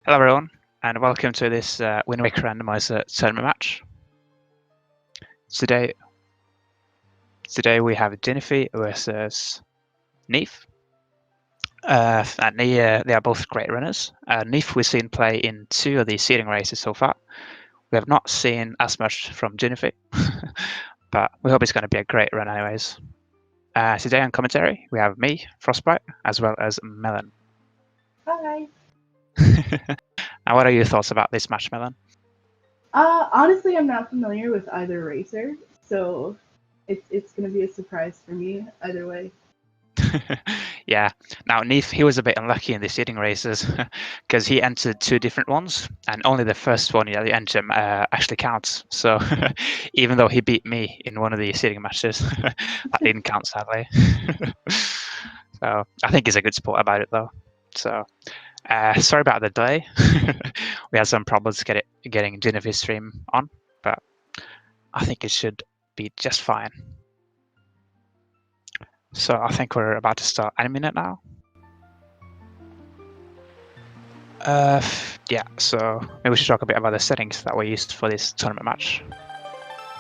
Hello everyone, and welcome to this Wind Waker Randomizer tournament match. Today we have Gynophi versus neefe. And they are both great runners. neefe we've seen play in 2 of the seeding races so far. We have not seen as much from Gynophi, but we hope it's going to be a great run anyways. Today on commentary, we have me, Frostbite, as well as Melon. Hi. Now, what are your thoughts about this match, Melon? Honestly, I'm not familiar with either racer, so it's gonna be a surprise for me either way. Yeah. Now, neefe, he was a bit unlucky in the seeding races because he entered 2 different ones, and only the first one he entered actually counts. So even though he beat me in one of the seeding matches, that didn't count, sadly. So I think he's a good sport about it, though. So sorry about the delay. We had some problems getting Gynophi's stream on, but I think it should be just fine. So I think we're about to start any minute now. Yeah, so maybe we should talk a bit about the settings that were used for this tournament match.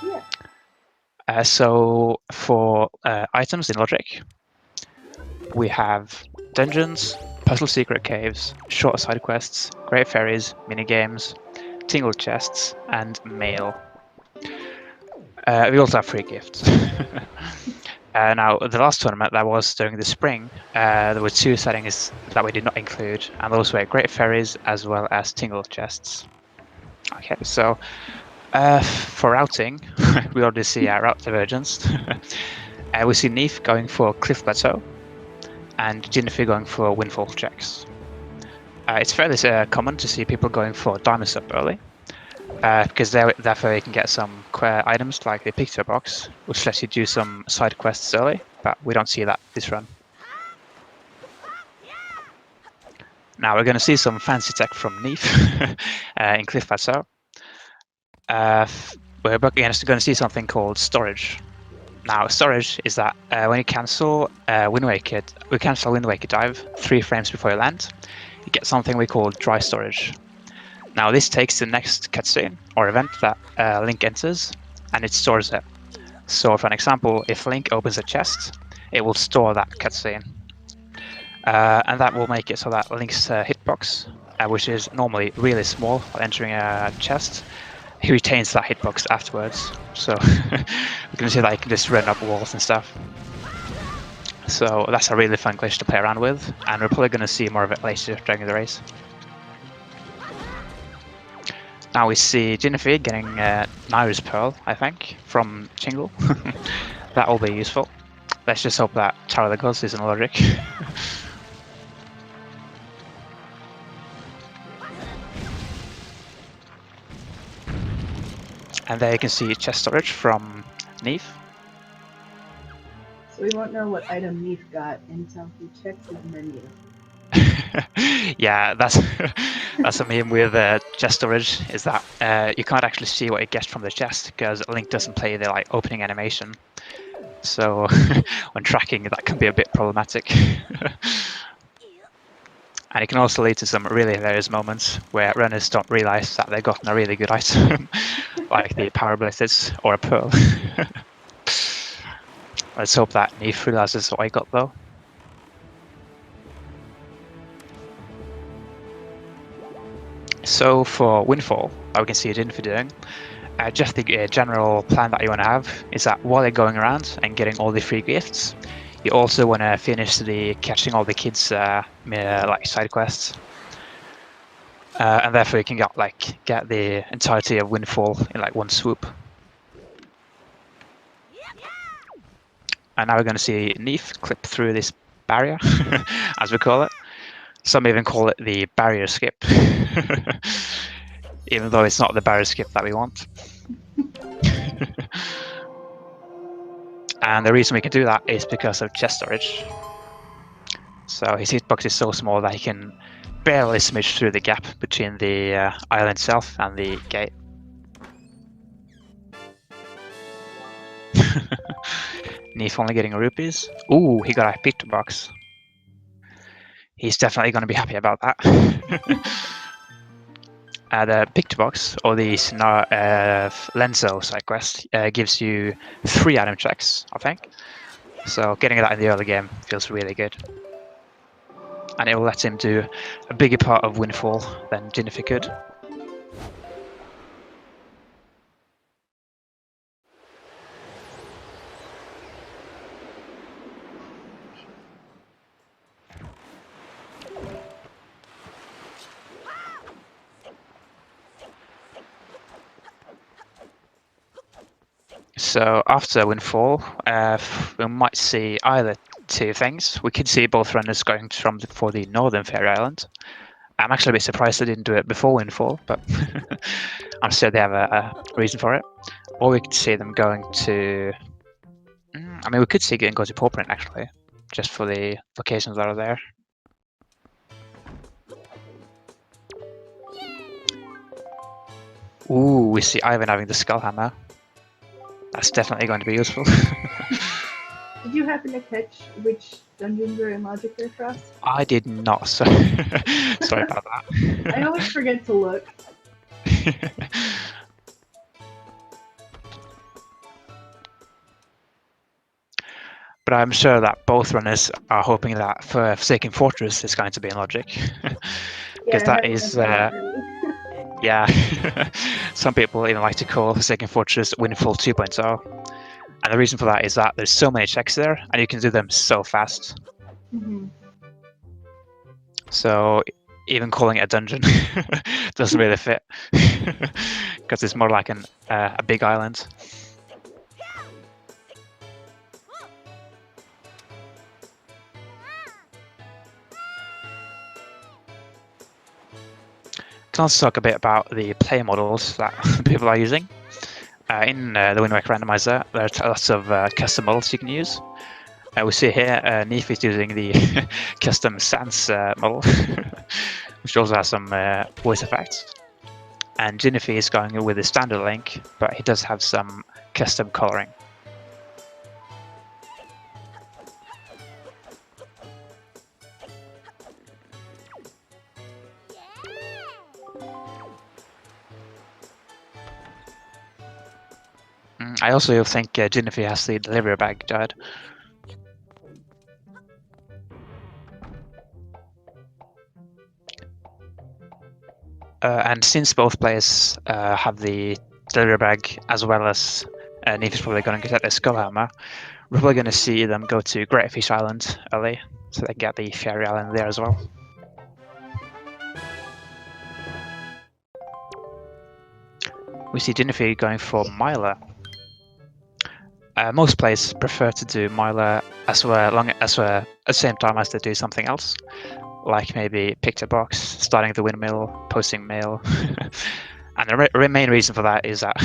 Yeah. So for items in Logic, we have dungeons, puzzle secret caves, short side quests, great fairies, minigames, tingle chests, and mail. We also have free gifts. Now, the last tournament that was during the spring, there were 2 settings that we did not include, and those were great fairies as well as tingle chests. Okay, so for routing, we already see our route divergence. We see neefe going for cliff plateau, and Gynophi going for windfall checks. It's fairly common to see people going for diamond up early, because therefore you can get some items like the picture box, which lets you do some side quests early, but we don't see that this run. Now we're going to see some fancy tech from neefe in cliff plateau. We're going to see something called storage. Now, storage is that when you cancel Wind Waker dive 3 frames before you land, you get something we call dry storage. Now, this takes the next cutscene or event that Link enters, and it stores it. So, for an example, if Link opens a chest, it will store that cutscene. And that will make it so that Link's hitbox, which is normally really small while entering a chest, he retains that hitbox afterwards. So we can see that he can just run up walls and stuff. So that's a really fun glitch to play around with, and we're probably going to see more of it later during the race. Now we see Gynophi getting Nair's Pearl, I think, from Tingle. That will be useful. Let's just hope that Tower of the Gods isn't Logic. And there you can see chest storage from neefe. So we won't know what item neefe got until he checks his menu. Yeah, that's a meme with chest storage, is that you can't actually see what it gets from the chest because Link doesn't play the opening animation. So when tracking, that can be a bit problematic. And it can also lead to some really hilarious moments where runners don't realize that they've gotten a really good item, like the power blizzards or a pearl. Let's hope that neefe realizes what I got though. So for windfall, we can see Gynophi doing. Just the general plan that you want to have is that while you're going around and getting all the free gifts, you also want to finish the catching all the kids side quests, and therefore you can get the entirety of windfall in one swoop. And now we're going to see neefe clip through this barrier, as we call it. Some even call it the barrier skip, even though it's not the barrier skip that we want. And the reason we can do that is because of chest storage. So his hitbox is so small that he can barely smidge through the gap between the island itself and the gate. neefe only getting rupees. Ooh, he got a picture box. He's definitely going to be happy about that. The picture box or the Lenzo side quest gives you 3 item checks, I think. So getting that in the early game feels really good. And it will let him do a bigger part of Windfall than Gynophi could. So after Windfall, we might see either 2 things. We could see both runners going for the Northern Fairy Island. I'm actually a bit surprised they didn't do it before Windfall, but I'm sure they have a reason for it. Or we could see them going to... I mean, we could see them go to Pauperant, actually, just for the locations that are there. Ooh, we see Ivan having the Skull Hammer. That's definitely going to be useful. Did you happen to catch which dungeons are in Logic there, Frost? I did not, so sorry about that. I always forget to look. But I'm sure that both runners are hoping that Forsaken Fortress is going to be in Logic. Because that is, yeah, some people even like to call Forsaken Fortress Windfall 2.0. And the reason for that is that there's so many checks there, and you can do them so fast. So even calling it a dungeon doesn't really fit, because it's more like a big island. Can also talk a bit about the player models that people are using. In the Wind Waker Randomizer, there are lots of custom models you can use. We see here neefe is using the custom Sans model, which also has some voice effects. And Gynophi is going with the standard Link, but he does have some custom coloring. I also think Gynophi has the delivery bag, Jad. And since both players have the delivery bag, as well as neefe is probably going to get their Skull Hammer, we're probably going to see them go to Great Fish Island early, so they get the Fairy Island there as well. We see Gynophi going for Myla. Most players prefer to do Myla at the same time as they do something else, like maybe pick a box, starting the windmill, posting mail. And the main reason for that is that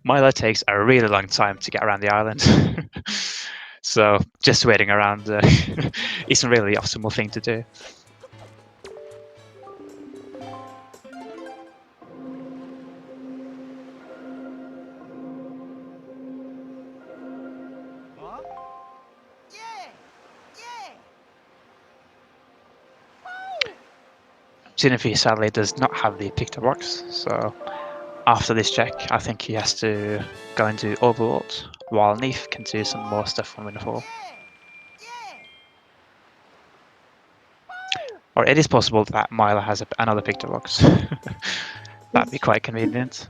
Myla takes a really long time to get around the island. So just waiting around isn't really the optimal thing to do. Gynophi sadly does not have the picture box, so after this check, I think he has to go into Overlord, while neefe can do some more stuff on Windfall. Or it is possible that Myla has another picture box. That'd be quite convenient.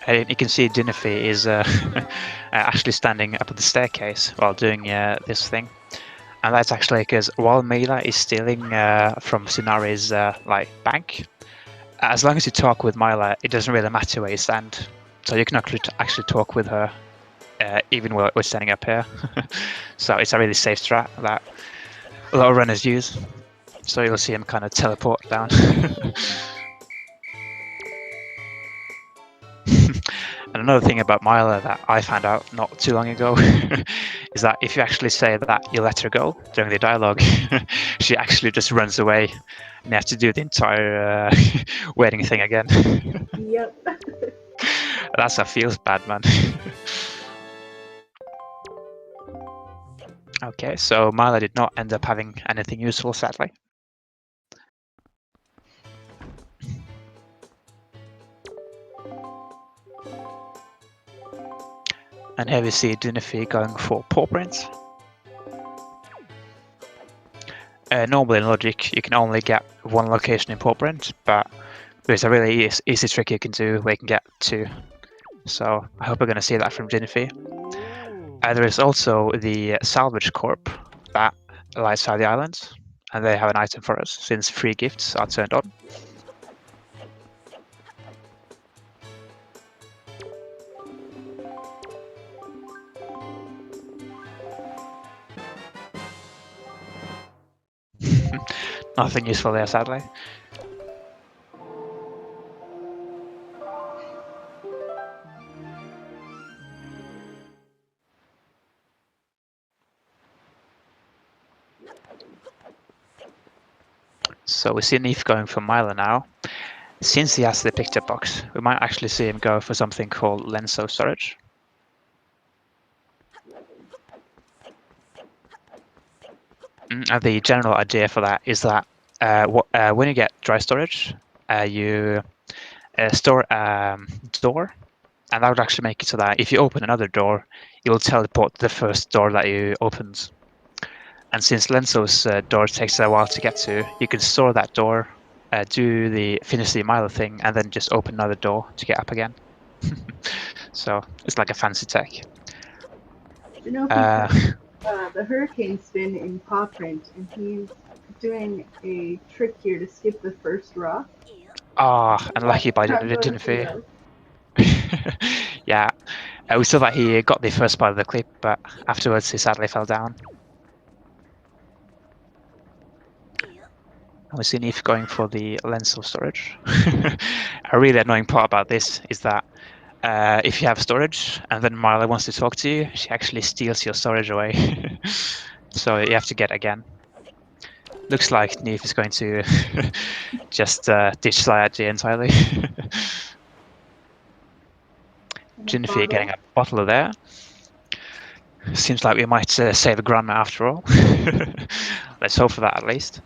And you can see Gynophi is actually standing up at the staircase while doing this thing. And that's actually because while Myla is stealing from Tsunari's bank, as long as you talk with Myla, it doesn't really matter where you stand. So you can actually talk with her even while we're standing up here. So it's a really safe strat that a lot of runners use. So you'll see him kind of teleport down. And another thing about Myla that I found out not too long ago is that if you actually say that you let her go during the dialogue, she actually just runs away and you have to do the entire waiting thing again. Yep. That's a feels bad, man. Okay, so Myla did not end up having anything useful, sadly. And here we see Gynophi going for paw print. Normally in Logic, you can only get one location in paw print, but there's a really easy trick you can do where you can get two. So I hope we're going to see that from Gynophi. There is also the salvage corp that lies outside the island, and they have an item for us since free gifts are turned on. Nothing useful there, sadly. So we see Neefe going for Milo now. Since he has the picture box, we might actually see him go for something called Lenso storage. And the general idea for that is that when you get dry storage, you store a door, and that would actually make it so that if you open another door, it will teleport to the first door that you opened. And since Lenso's door takes a while to get to, you can store that door, finish the Milo thing, and then just open another door to get up again. So it's like a fancy tech. Gynophi has the hurricane spin in paw print, and he's doing a trick here to skip the first rock. Unlucky by I'm going to Gynophi. know. Yeah, we saw that he got the first part of the clip, but afterwards he sadly fell down. And we see neefe going for the lens of storage. A really annoying part about this is that if you have storage and then Marla wants to talk to you, she actually steals your storage away. So you have to get again. Looks like neefe is going to just ditch Sliagy entirely. Gynophi getting a bottle there. Seems like we might save a grandma after all. Let's hope for that at least.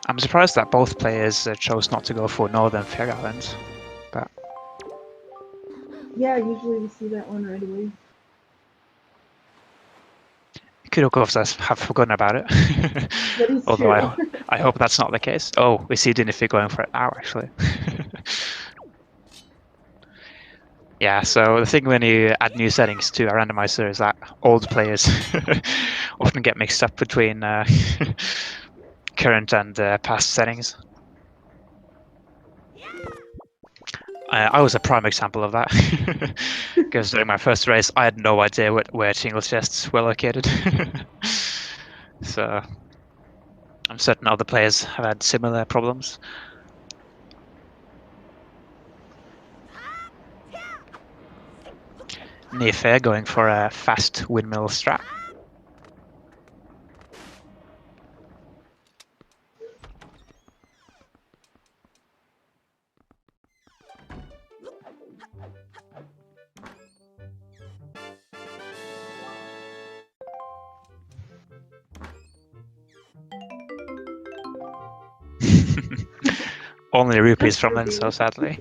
I'm surprised that both players chose not to go for Northern Fair Island, but yeah, usually we see that one right away. could of course have forgotten about it. That is Although true. I hope that's not the case. Oh, we see Gynophi going for it now, actually. Yeah, so the thing when you add new settings to a randomizer is that old players often get mixed up between current and past settings. I was a prime example of that, because during my first race, I had no idea where tingle chests were located. So I'm certain other players have had similar problems. neefe going for a fast windmill strat. Only rupees from Lenso, sadly.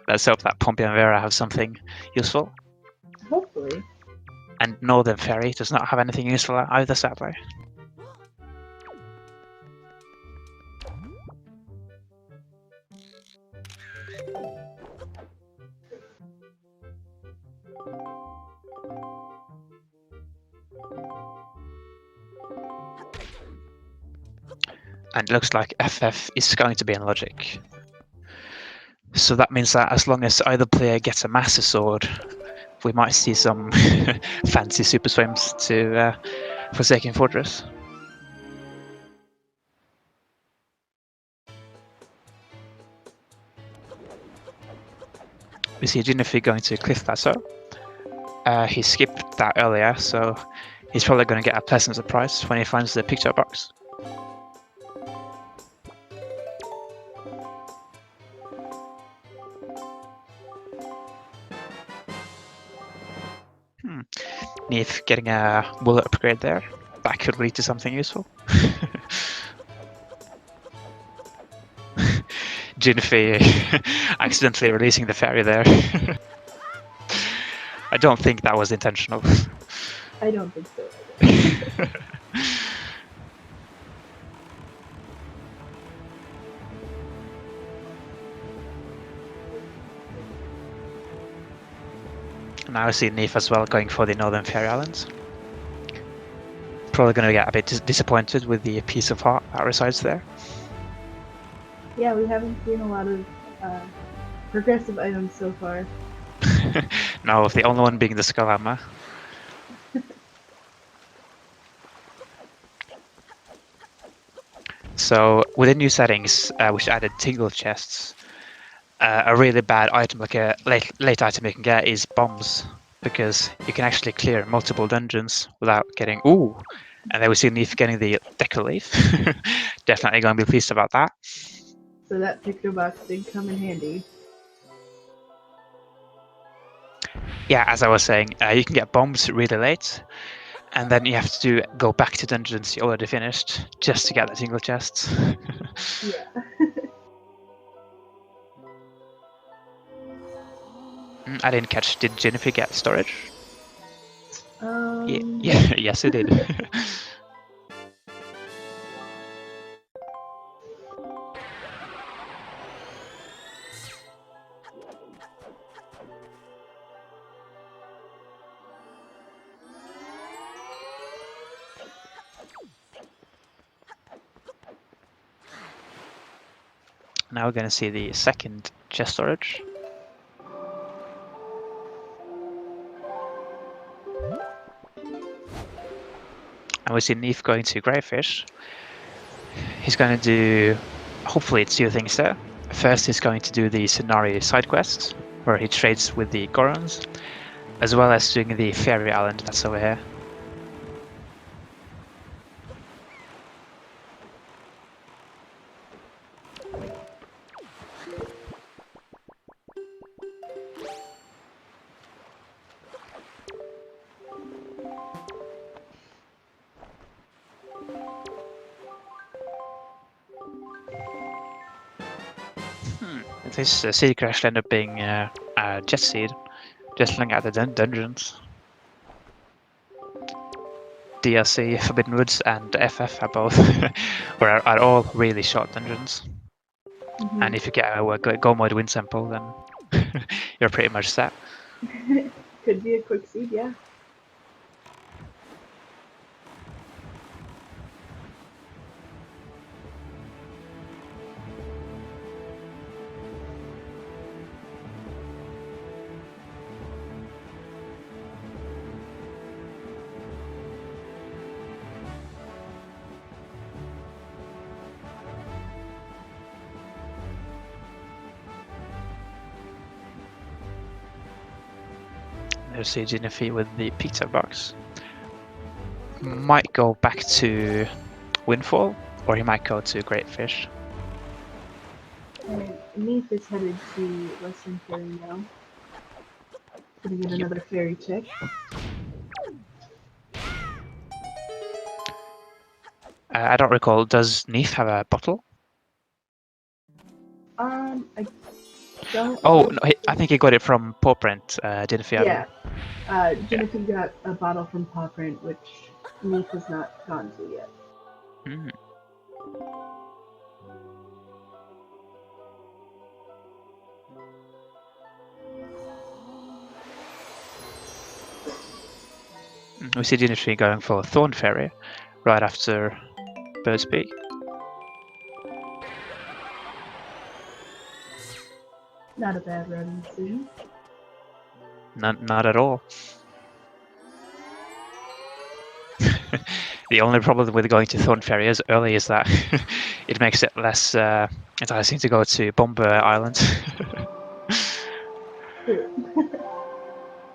Let's hope that Pompey and Vera have something useful. Hopefully. And Northern Ferry does not have anything useful either, sadly. And it looks like FF is going to be in Logic. So that means that as long as either player gets a Master Sword, we might see some fancy super swims to Forsaken Fortress. We see Gynophi going to Cliff Plateau. He skipped that earlier, so he's probably going to get a pleasant surprise when he finds the picture box. Neefe getting a bullet upgrade there. That could lead to something useful. Gynophi accidentally releasing the fairy there. I don't think that was intentional. I don't think so either. Now I see Neefe as well going for the Northern Fairy Islands. Probably going to get a bit disappointed with the piece of heart that resides there. Yeah, we haven't seen a lot of progressive items so far. No, the only one being the Skull Hammer. So with the new settings, which added tingle chests, a really bad item, like a late item you can get, is bombs, because you can actually clear multiple dungeons without getting ooh. And then we see Neefe getting the Decker Leaf. Definitely going to be pleased about that. So that picture box did come in handy. Yeah, as I was saying, you can get bombs really late, and then you have to go back to dungeons you already finished just to get the tingle chests. Yeah. I didn't catch. Did Gynophi get storage? Yeah, yes, it did. Now we're going to see the second chest storage. And we see Neefe going to Greyfish. He's going to do, hopefully, two things there. First, he's going to do the Scenari side quest, where he trades with the Gorons, as well as doing the Fairy Island that's over here. This City Crash ended up being a Jet Seed, just looking at the dungeons. DLC, Forbidden Woods, and FF are both are all really short dungeons. Mm-hmm. And if you get a Go Mode Wind Sample, then you're pretty much set. Could be a quick seed, yeah. There's Gynophi with the pizza box. Might go back to Windfall, or he might go to Great Fish. And Neefe is headed to Western Fairy now. Gonna get another fairy check. I don't recall, does Neefe have a bottle? I don't. Oh, no, I think he got it from Paw Print, Gynophi. Yeah. Gynophi got a bottle from Paw Print, which Neefe has not gone to yet. Mm. We see Gynophi going for Thorn Fairy right after Bird's Beak. Not a bad routing decision. Not at all. The only problem with going to Thorn Ferry as early is that it makes it less enticing to go to Bomber Island. True.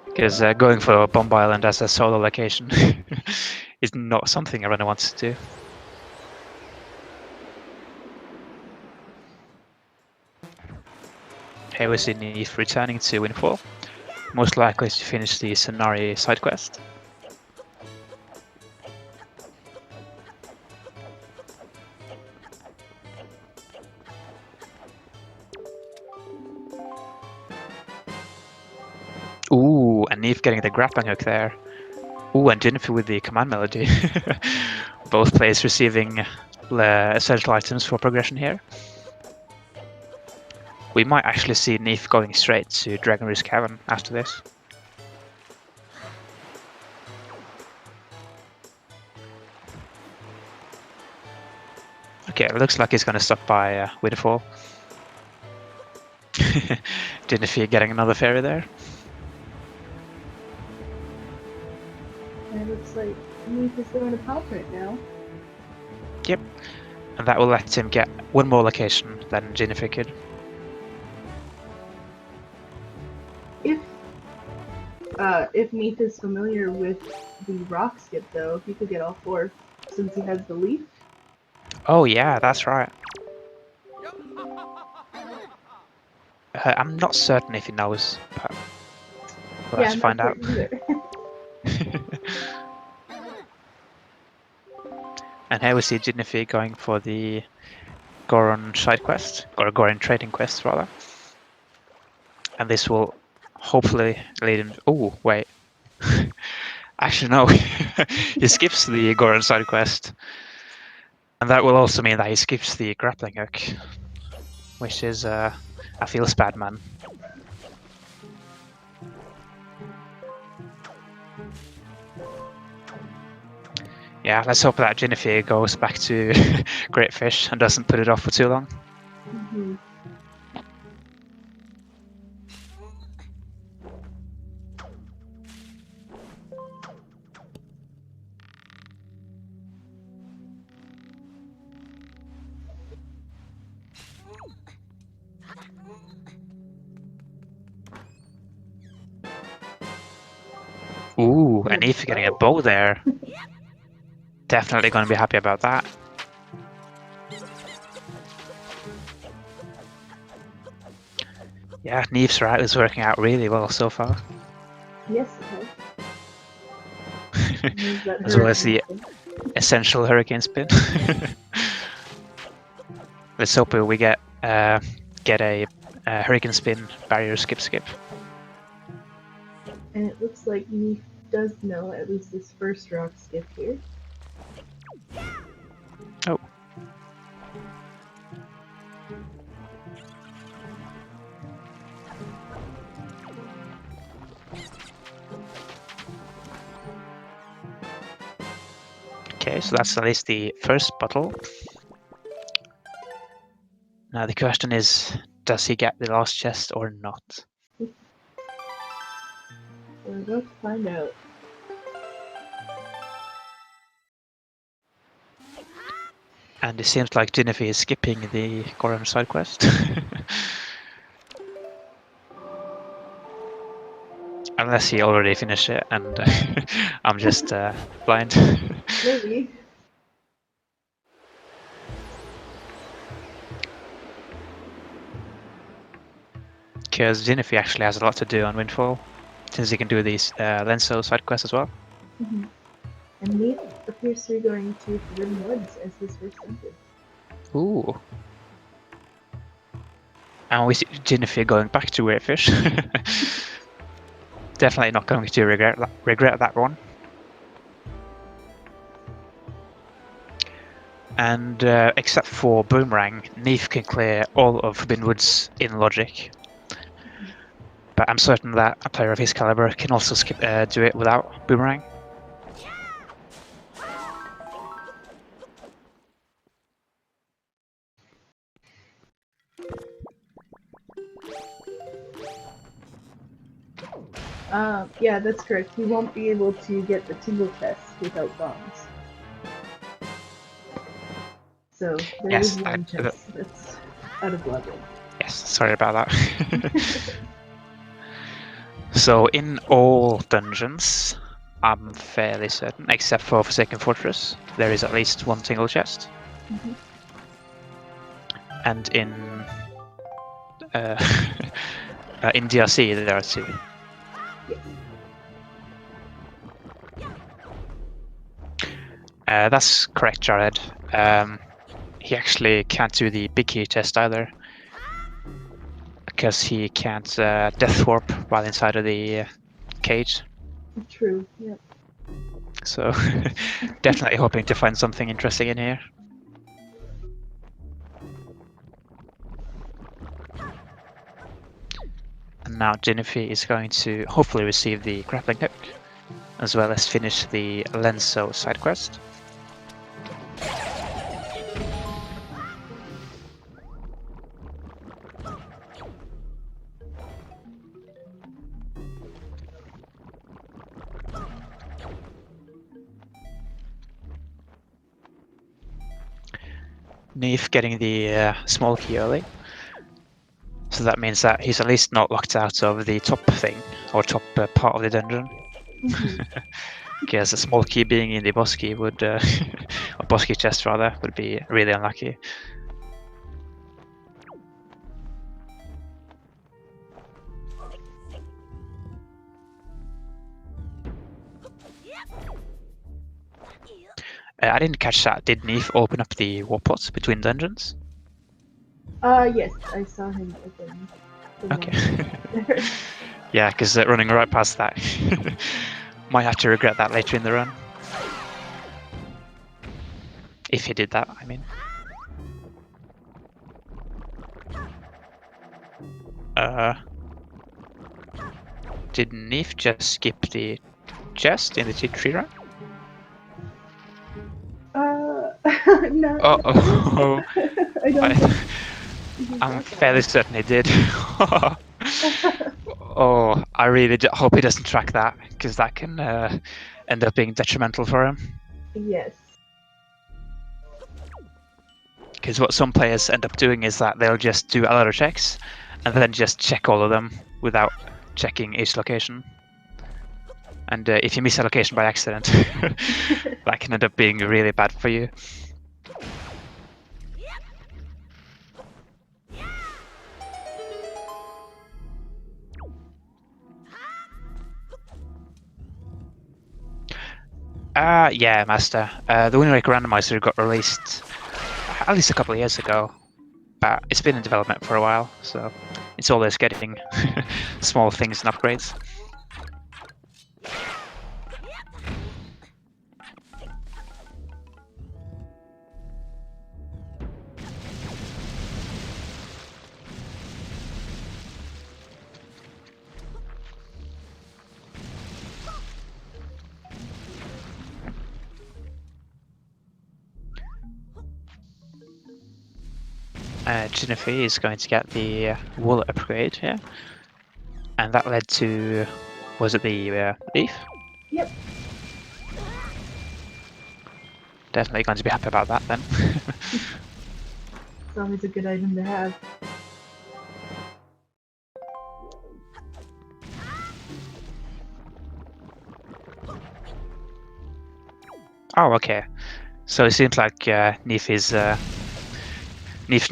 Because going for Bomb Island as a solo location is not something I really want to do. Here we see neefe returning to Windfall, most likely to finish the Scenari side quest. Ooh, and neefe getting the grappling hook there. Ooh, and Gynophi with the command melody. Both players receiving essential items for progression here. We might actually see neefe going straight to Dragon Roost Cavern after this. Okay, it looks like he's going to stop by Windfall. Gynophi getting another fairy there. And it looks like neefe is going to pop right now. Yep, and that will let him get one more location than Gynophi could. If neefe is familiar with the rock skip, though, he could get all four since he has the leaf. Oh yeah, that's right. I'm not certain if he knows, but we'll have to find out. And here we see Gynophi going for the Goron side quest, or Goron trading quest rather. And this will hopefully lead him. Oh wait, actually no, he skips the Goron side quest, and that will also mean that he skips the grappling hook, which is I feel bad, man. Yeah, let's hope that Gynophi goes back to Great Fish and doesn't put it off for too long. Mm-hmm. Ooh, and neefe getting a bow there. Definitely going to be happy about that. Yeah, neefe's route is working out really well so far. Yes, it has. As well as the essential hurricane spin. Let's hope we get a hurricane spin barrier skip. And it looks like neefe does know at least this first rock skip here. Oh. Okay, so that's at least the first bottle. Now the question is, does he get the last chest or not? We're about to find out. And it seems like Gynophi is skipping the Goron side quest. Unless he already finished it and I'm just blind. Maybe. Because Gynophi actually has a lot to do on Windfall, since he can do these Lenso side quests as well. Mm-hmm. And neefe appears to be going to Forbidden Woods as his first entry. Ooh. And we see Gynophi going back to Great Fish. Definitely not going to regret that one. And except for Boomerang, neefe can clear all of Forbidden Woods in logic. But I'm certain that a player of his caliber can also do it without Boomerang. Yeah, that's correct. He won't be able to get the tingle test without bombs. So there is Yes, one test that's out of level. yes, sorry about that. So in all dungeons, I'm fairly certain, except for Forsaken Fortress, there is at least one tingle chest. Mhm. And in DRC there are 2. Yes. That's correct, Jared. He actually can't do the big key test either, because he can't death warp while inside of the cage. True. Yep. So definitely hoping to find something interesting in here. And now Gynophi is going to hopefully receive the grappling hook, as well as finish the Lenso side quest. Neefe getting the small key early. So that means that he's at least not locked out of the top thing, or top part of the dungeon. Mhm. Because a small key being in the boss key would, or boss key chest rather, would be really unlucky. I didn't catch that. Did Neefe open up the warp pots between dungeons? Yes, I saw him open the Okay. one there. Yeah, because running right past that. Might have to regret that later in the run. If he did that, I mean. Did Neefe just skip the chest in the tree run? No. Oh, I don't think I'm fairly certain he did. Oh, I really hope he doesn't track that, because that can end up being detrimental for him. Yes. Because what some players end up doing is that they'll just do a lot of checks, and then just check all of them without checking each location. And if you miss a location by accident, that can end up being really bad for you. Yeah, Master. The Wind Waker Randomizer got released at least a couple of years ago, but it's been in development for a while, so it's always getting small things and upgrades. Gynophi is going to get the wool upgrade here, and that led to, was it the leaf? Yep. Definitely going to be happy about that then. It's always a good item to have. Oh, okay. So it seems like Neefe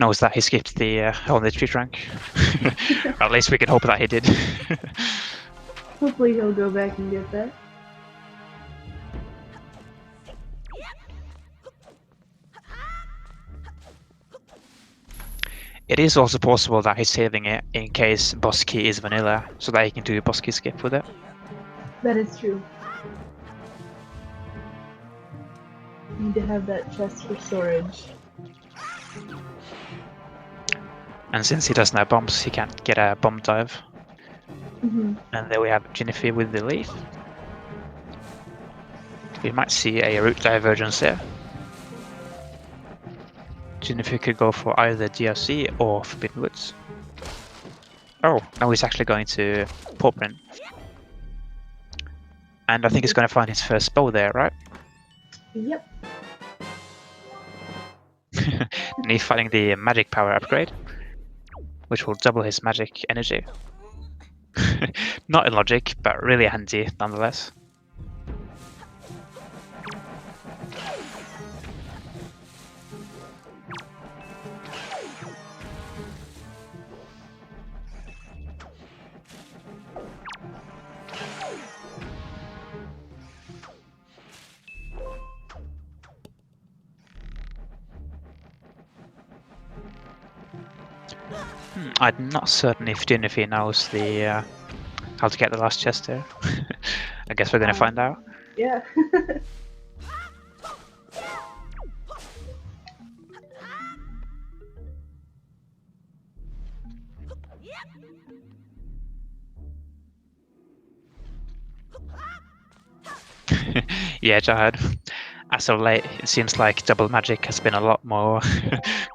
knows that he skipped the only tree trunk. Or at least we can hope that he did. Hopefully he'll go back and get that. It is also possible that he's saving it in case boss key is vanilla, so that he can do a boss key skip with it. That is true. Need to have that chest for storage. And since he doesn't have bombs, he can't get a bomb dive. Mm-hmm. And there we have Gynophi with the leaf. We might see a route divergence there. Gynophi could go for either DRC or Forbidden Woods. Oh, now he's actually going to paw print. And I think he's going to find his first bow there, right? Yep. Neefe finding the magic power upgrade, which will double his magic energy. Not in logic, but really handy nonetheless. I'm not certain if Gynophi knows the how to get the last chest there. I guess we're gonna find out. Yeah. Yeah, Jihad. As of late, it seems like double magic has been a lot more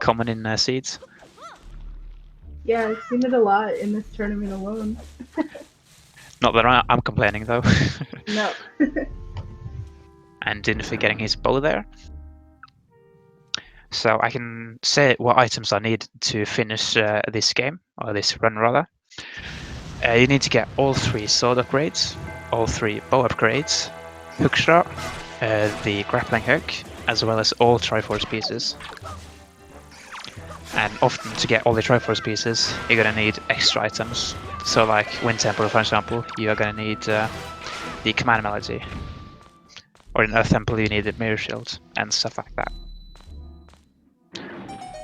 common in Seeds. Yeah, I've seen it a lot in this tournament alone. Not that I'm complaining though. No. And Gynophi getting his bow there. So I can say what items I need to finish this game, or this run rather. You need to get all 3 sword upgrades, all 3 bow upgrades, hookshot, the grappling hook, as well as all Triforce pieces. And often to get all the Triforce pieces, you're gonna need extra items. So like Wind Temple, for example, you are gonna need the Command Melody. Or in Earth Temple you need the Mirror Shield, and stuff like that.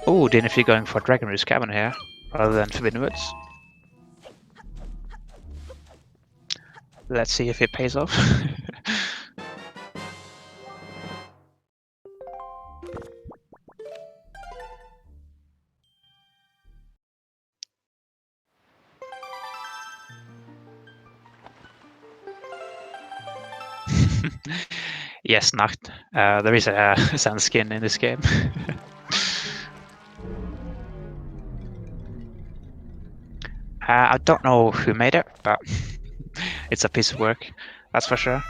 Oh, Gynophi going for Dragon Roost Cavern here, rather than Forbidden Woods. Let's see if it pays off. Yes, Nacht. There is a sand skin in this game. I don't know who made it, but it's a piece of work, that's for sure.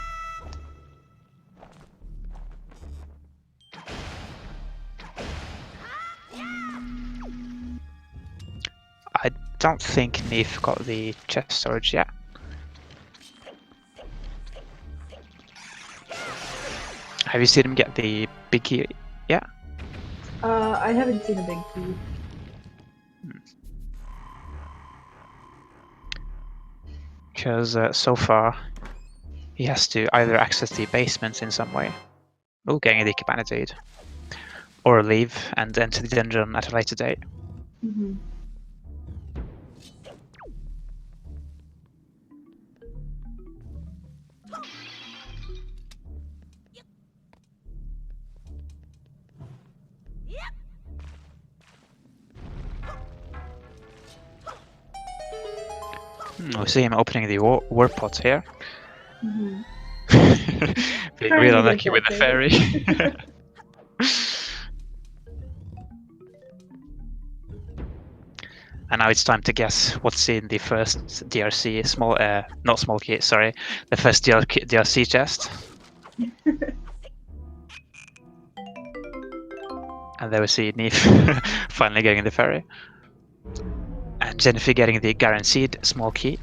I don't think neefe got the chest storage yet. Have you seen him get the big key yet? I haven't seen a big key. Because so far he has to either access the basement in some way, getting the Cabanidade, or leave and enter the dungeon at a later date. Mm-hmm. We see him opening the warp pot here. Mm-hmm. Being real unlucky with the fairy. And now it's time to guess what's in the first DRC not small key, sorry, the first DRC chest. And there we see neefe finally getting the fairy. And Gynophi getting the guaranteed small key.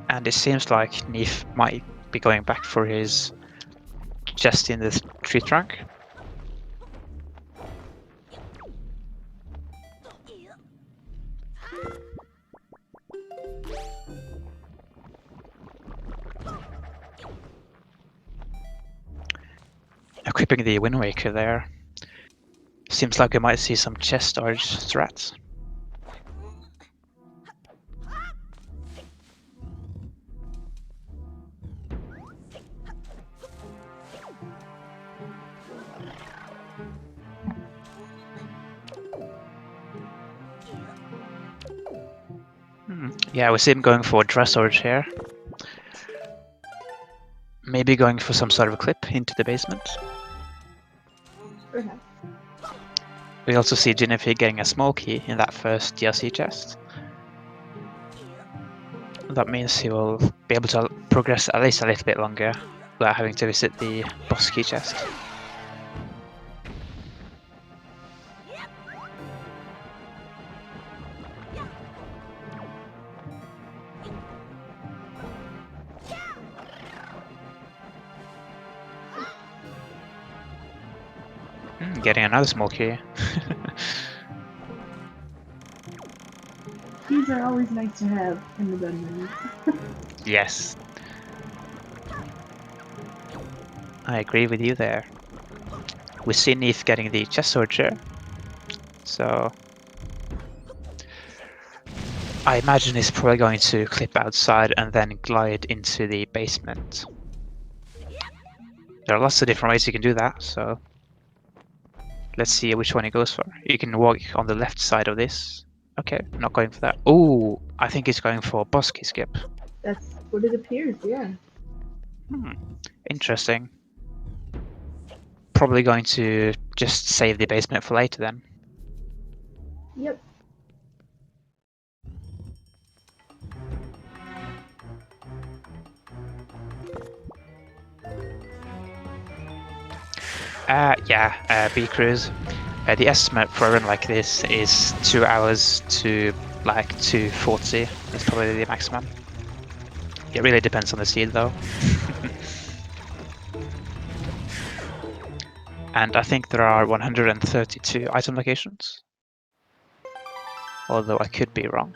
And it seems like neefe might be going back for his chest in this tree trunk. Equipping the Wind Waker there. Seems like we might see some chest storage strats. Yeah, we see him going for dress storage here. Maybe going for some sort of clip into the basement. Perhaps. We also see Gynophi getting a small key in that first DLC chest. That means he will be able to progress at least a little bit longer without having to visit the boss key chest. Getting another small key. Keys are always nice to have in the dungeons. Yes. I agree with you there. We see Neefe getting the chest soldier, so I imagine he's probably going to clip outside and then glide into the basement. There are lots of different ways you can do that, so let's see which one he goes for. You can walk on the left side of this. Okay, not going for that. Oh, I think he's going for boss key skip. That's what it appears, yeah. Interesting. Probably going to just save the basement for later then. Yep. B cruise. The estimate for a run like this is 2 hours to like 240. That's probably the maximum. It really depends on the seed though. And I think there are 132 item locations. Although I could be wrong.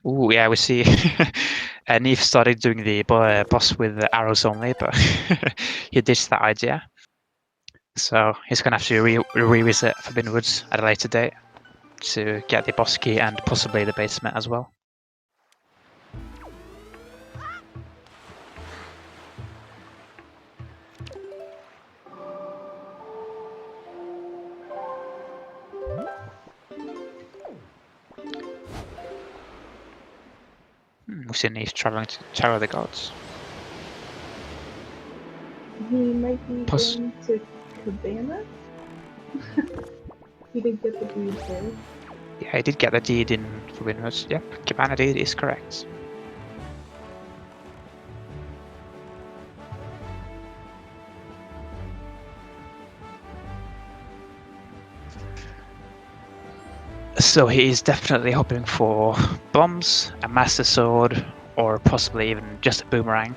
Ooh, yeah, we see Neefe started doing the boss with the arrows only, but he ditched that idea. So he's gonna have to revisit Forbidden Woods at a later date to get the boss key and possibly the basement as well. We see Neefe traveling to Tower of the Gods. He might be going to Cabana? He did get the deed there. Yeah, he did get the deed in Forbidden Woods. Yep, Cabana deed is correct. So he is definitely hoping for bombs, a master sword, or possibly even just a boomerang.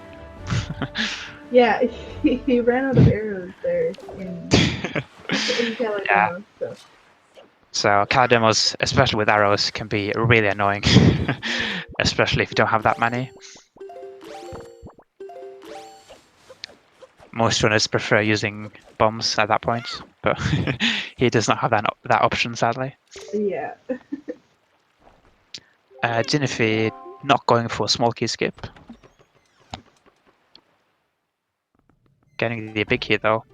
Yeah, he ran out of arrows there in Calademos, Yeah. So Calademos, especially with arrows, can be really annoying, especially if you don't have that many. Most runners prefer using bombs at that point, but he does not have that option, sadly. Yeah. Gynophi not going for small key skip. Getting the big key though.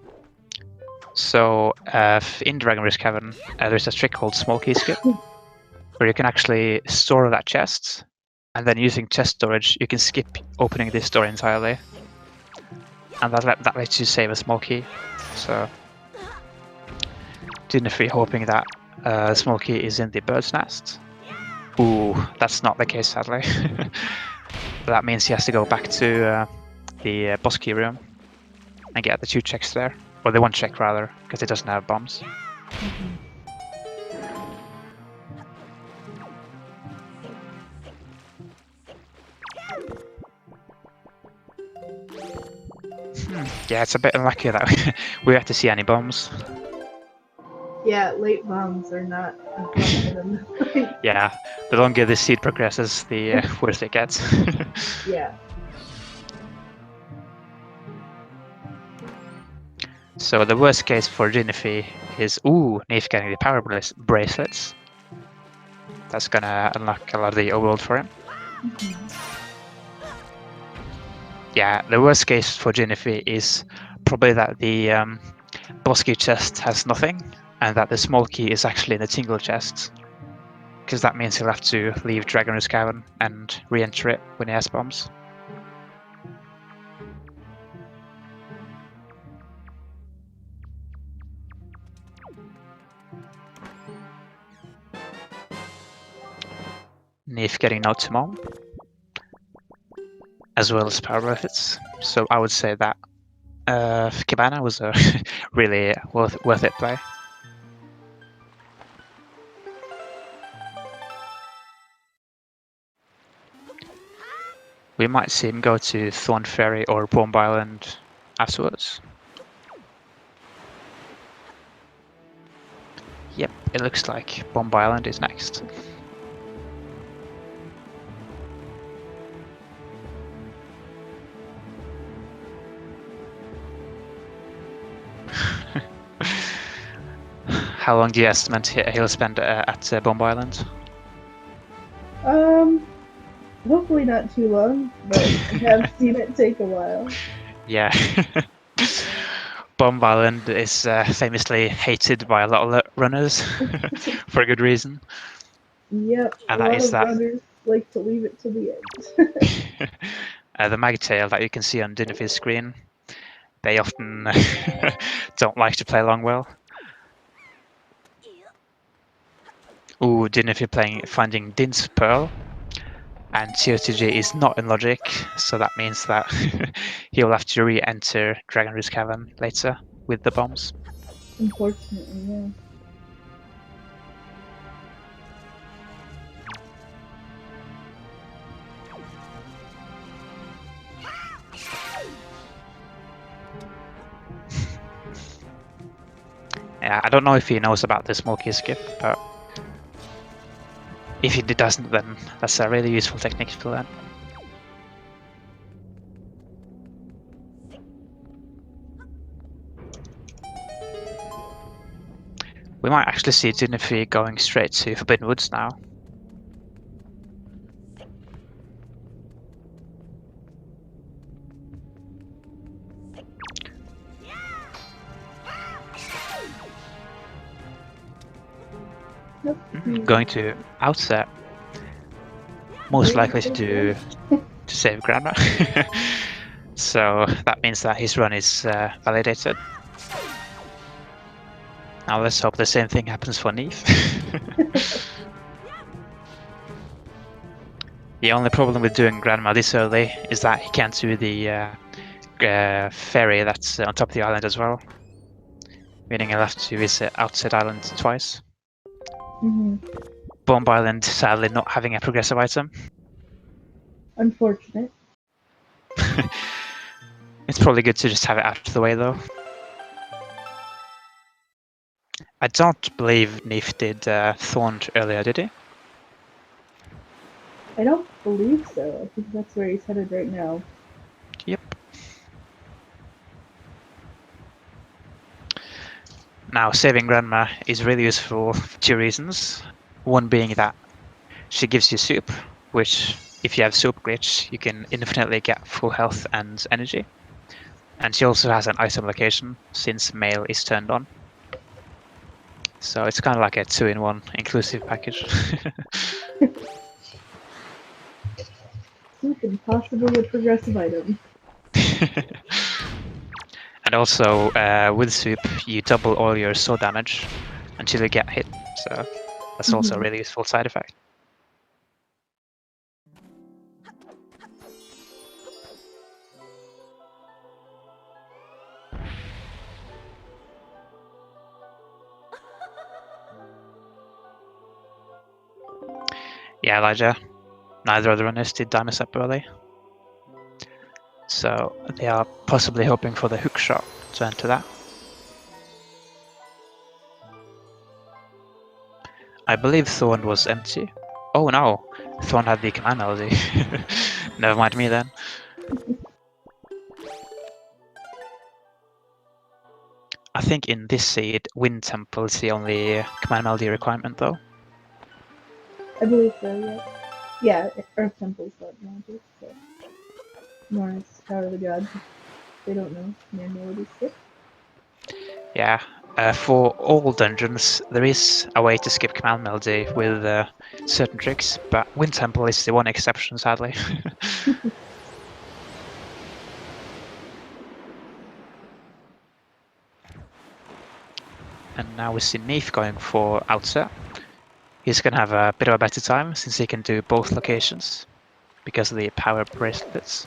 So in Dragon Risk Cavern, there's a trick called small key skip, where you can actually store that chest, and then using chest storage, you can skip opening this door entirely, and that lets you save a small key. So Gynophi hoping that small key is in the bird's nest. Ooh, that's not the case, sadly. That means he has to go back to the boss key room and get the 2 checks there. Or the 1 check, rather, because it doesn't have bombs. Yeah, it's a bit unlucky that we have to see any bombs. Yeah, late bombs are not a fun item. Yeah, the longer the seed progresses, the worse it gets. Yeah. So the worst case for Gynophi is, Neefe getting the power bracelets. That's gonna unlock a lot of the overworld for him. Yeah, the worst case for Gynophi is probably that the boss key chest has nothing, and that the small key is actually in the tingle chest. Because that means he'll have to leave Dragon's Cavern and re-enter it when he has bombs. neefe getting no to mom, as well as power benefits. So I would say that Cabana was a really worth it play. We might see him go to Thorn Ferry or Bomb Island afterwards. Yep, it looks like Bomb Island is next. How long do you estimate he'll spend at Bomb Island? Hopefully not too long, but I have seen it take a while. Yeah. Bomb Island is famously hated by a lot of runners for a good reason. Yep, And a that lot is of that runners like to leave it to the end. the magtail that you can see on Gynophi's screen, they often don't like to play along well. Ooh, Gynophi finding Din's Pearl, and CO2G is not in logic, so that means that he'll have to re-enter Dragon Roost Cavern later with the bombs. Unfortunately, yeah. Yeah, I don't know if he knows about the smoky skip, but if he doesn't, then that's a really useful technique to learn. We might actually see Gynophi going straight to Forbidden Woods now. Yep. Going to outset. Most likely to save Grandma. So that means that his run is validated. Now let's hope the same thing happens for neefe. The only problem with doing Grandma this early is that he can't do the ferry that's on top of the island as well. Meaning he'll have to visit Outset Island twice. Bomb Island sadly not having a progressive item. Unfortunate. It's probably good to just have it out of the way though. I don't believe neefe did Thorned earlier, did he? I don't believe so. I think that's where he's headed right now. Yep. Now, saving Grandma is really useful for two reasons. One being that she gives you soup, which, if you have soup glitch, you can infinitely get full health and energy. And she also has an item location, since mail is turned on. So it's kind of like a 2-in-1 inclusive package. Soup and possibly a progressive item. And also, with soup, you double all your sword damage until you get hit. So that's also a really useful side effect. Yeah, Elijah. Neither of the runners did Diamond up early. So they are possibly hoping for the hook shot to enter that. I believe Thorn was empty. Oh no, Thorn had the command melody. Never mind me then. I think in this seed, Wind Temple is the only command melody requirement though. I believe so, yeah. Yeah, Earth Temple's not magic, so. Nor is Power of the Gods. They don't know. Command melody skip. Yeah, for all dungeons, there is a way to skip command melody with certain tricks, but Wind Temple is the one exception, sadly. And now we see neefe going for outset. He's going to have a bit of a better time since he can do both locations because of the power bracelets.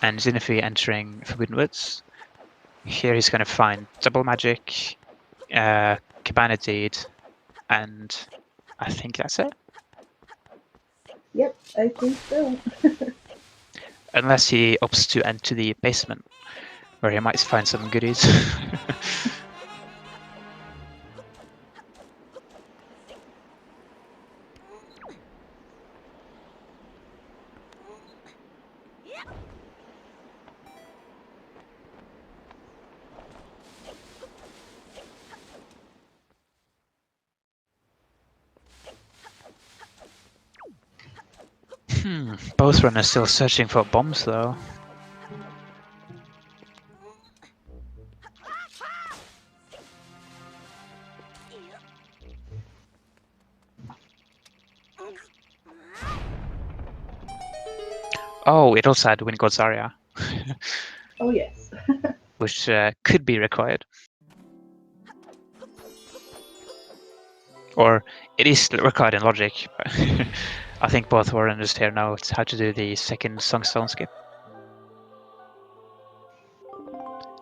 And Gynophi entering Forbidden Woods. Here he's going to find Double Magic, Cabana Deed, and I think that's it. Yep, I think so. Unless he opts to enter the basement, where he might find some goodies. Both runners still searching for bombs though. Oh, it also had Wind God's Aria. Oh yes. Which could be required. Or it is required in Logic. I think both runners here know how to do the second Songstone skip.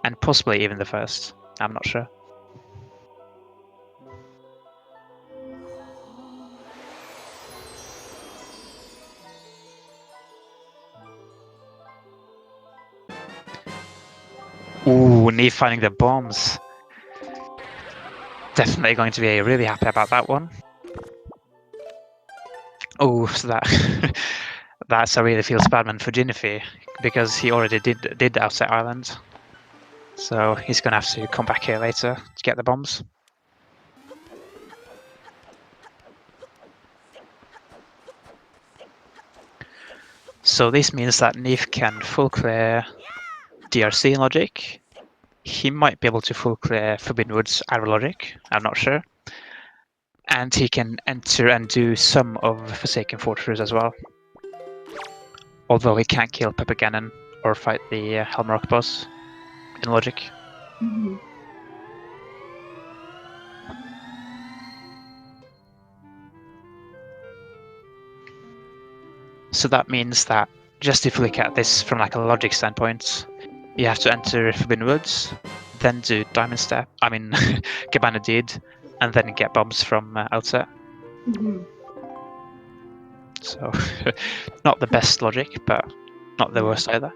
And possibly even the first. I'm not sure. Ooh, neefe finding the bombs. Definitely going to be really happy about that one. Oh, so that that's a really feels bad man for Gynophi because he already did the outside island. So he's gonna have to come back here later to get the bombs. So this means that neefe can full clear DRC in Logic. He might be able to full clear Forbidden Woods Arrow Logic, I'm not sure. And he can enter and do some of Forsaken Fortress as well. Although he can't kill Pepper Ganon or fight the Helmrock boss in Logic. Mm-hmm. So that means that just if we look at this from like a logic standpoint, you have to enter Forbidden Woods, then do Diamond Step, Cabana Deed, and then get bombs from outset. Mm-hmm. So, not the best logic, but not the worst either.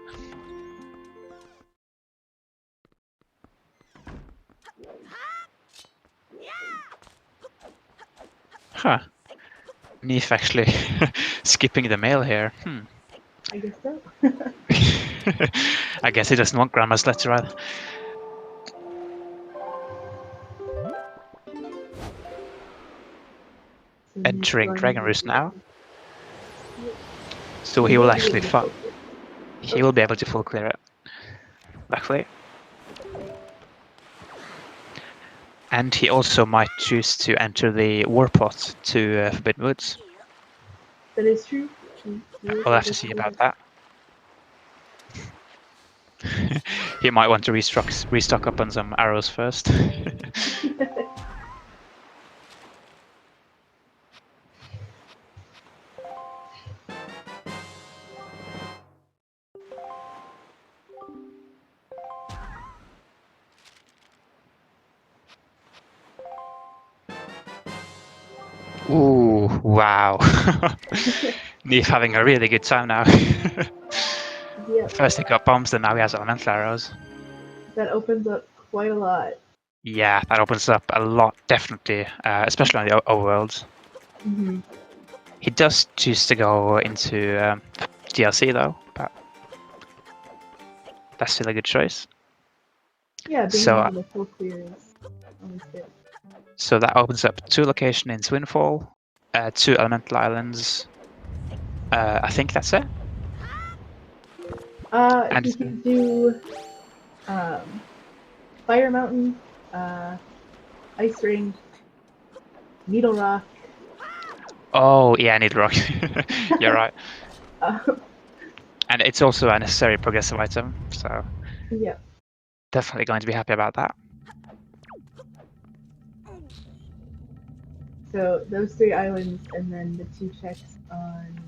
Huh. neefe actually skipping the mail here. I guess so. I guess he doesn't want Grandma's letter either. So Entering Dragon Roost now. So he he will will be actually able to he will be able to full clear it. Luckily. And he also might choose to enter the Warpot to Forbidden Woods. That is true. We'll have to see about that. He might want to restock up on some arrows first. Ooh, wow. neefe having a really good time now. Yep. First he got bombs, then now he has elemental arrows. That opens up quite a lot. Yeah, that opens up a lot, definitely, especially on the overworlds. Mm-hmm. He does choose to go into DLC though, but that's still a good choice. Yeah, being So, able to full clear is always good. So that opens up 2 locations in Swinfall, 2 elemental islands. I think that's it. And He can do Fire Mountain, Ice Ring, Needle Rock. oh yeah, I need rock. You're right. Um, And it's also a necessary progressive item, so yeah. definitely going to be happy about that. So those 3 islands, and then the 2 checks on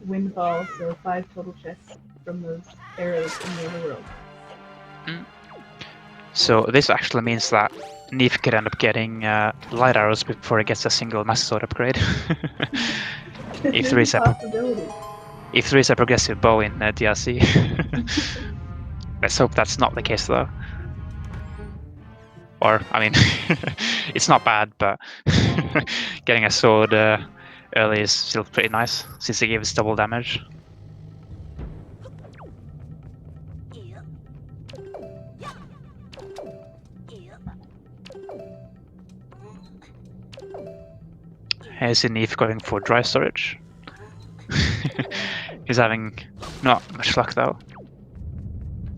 Windfall, so 5 total checks from those arrows in the other world. So this actually means that neefe could end up getting light arrows before it gets a single Master Sword upgrade. if there is a progressive bow in DLC. Let's hope that's not the case though. Or, I mean, it's not bad, but getting a sword early is still pretty nice, since it gives double damage. Here's neefe going for dry storage. He's having not much luck though.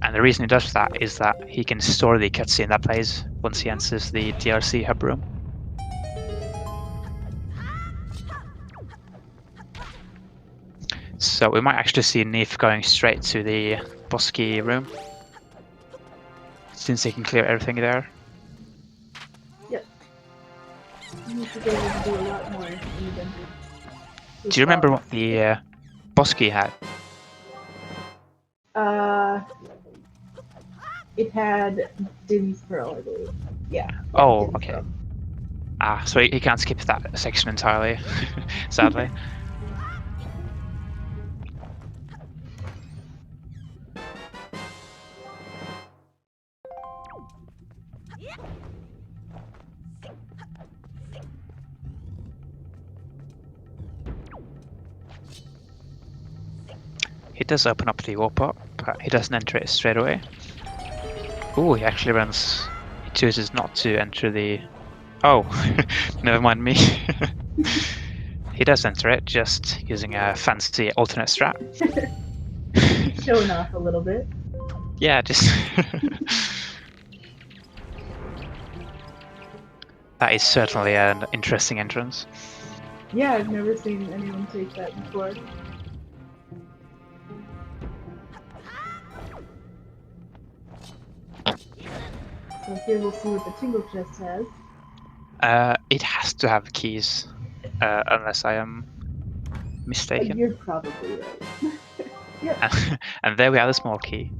And the reason he does that is that he can store the cutscene that plays once he enters the DLC hub room. So we might actually see neefe going straight to the bosky room, since he can clear everything there. Yep. You should be able to do a lot more in the dungeon. Do you remember what the bosky had? It had Din's Pearl, I believe. Yeah. Oh, Din's okay. Pearl. Ah, so he can't skip that section entirely, sadly. He does open up the warport, but he doesn't enter it straight away. Ooh, he actually runs. He chooses not to enter the... Oh, never mind me. He does enter it, just using a fancy alternate strat. Showing off a little bit. Yeah, just... That is certainly an interesting entrance. Yeah, I've never seen anyone take that before. So here we'll see what the Tingle Chest has. It has to have keys, unless I am mistaken. You're probably right. Yep. And there we have the small key.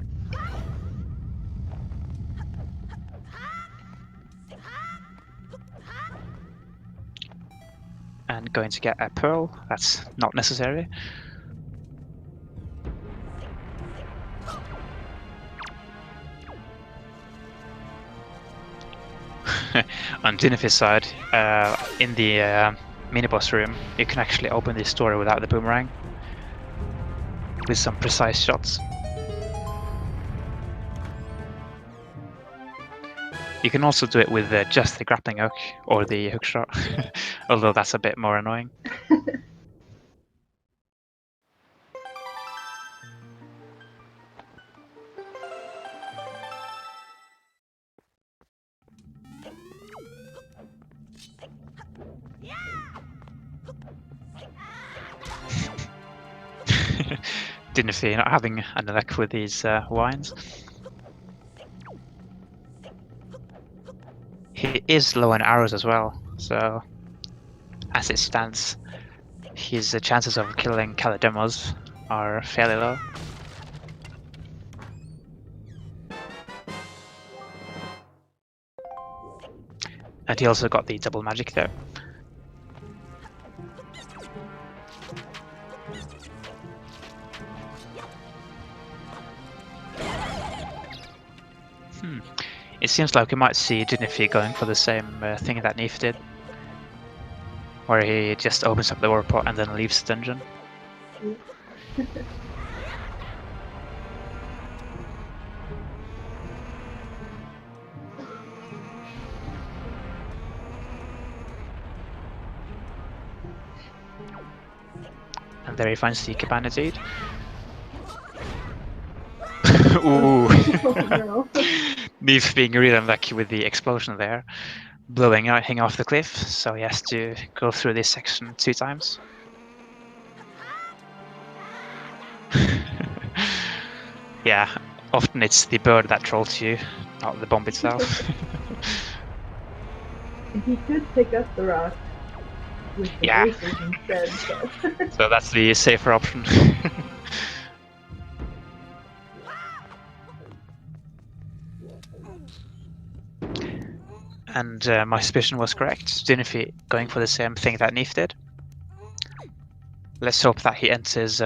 And going to get a pearl, that's not necessary. On Gynophi's side, in the mini-boss room, you can actually open this door without the boomerang, with some precise shots. You can also do it with just the grappling hook or the hook shot, although that's a bit more annoying. Gynophi not having any luck with these wines. He is low on arrows as well, so as it stands, his chances of killing Calidemos are fairly low. And he also got the double magic there. It seems like we might see Gynophi going for the same thing that neefe did, where he just opens up the warport and then leaves the dungeon. And there he finds the cabana deed. Ooh. Oh, no. neefe being really unlucky with the explosion there, blowing out, hang off the cliff, so he has to go through this section 2 times. Yeah, often it's the bird that trolls you, not the bomb itself. He could pick up the rock with the Yeah. braces instead. So. So that's the safer option. And my suspicion was correct. Gynophi going for the same thing that neefe did. Let's hope that he enters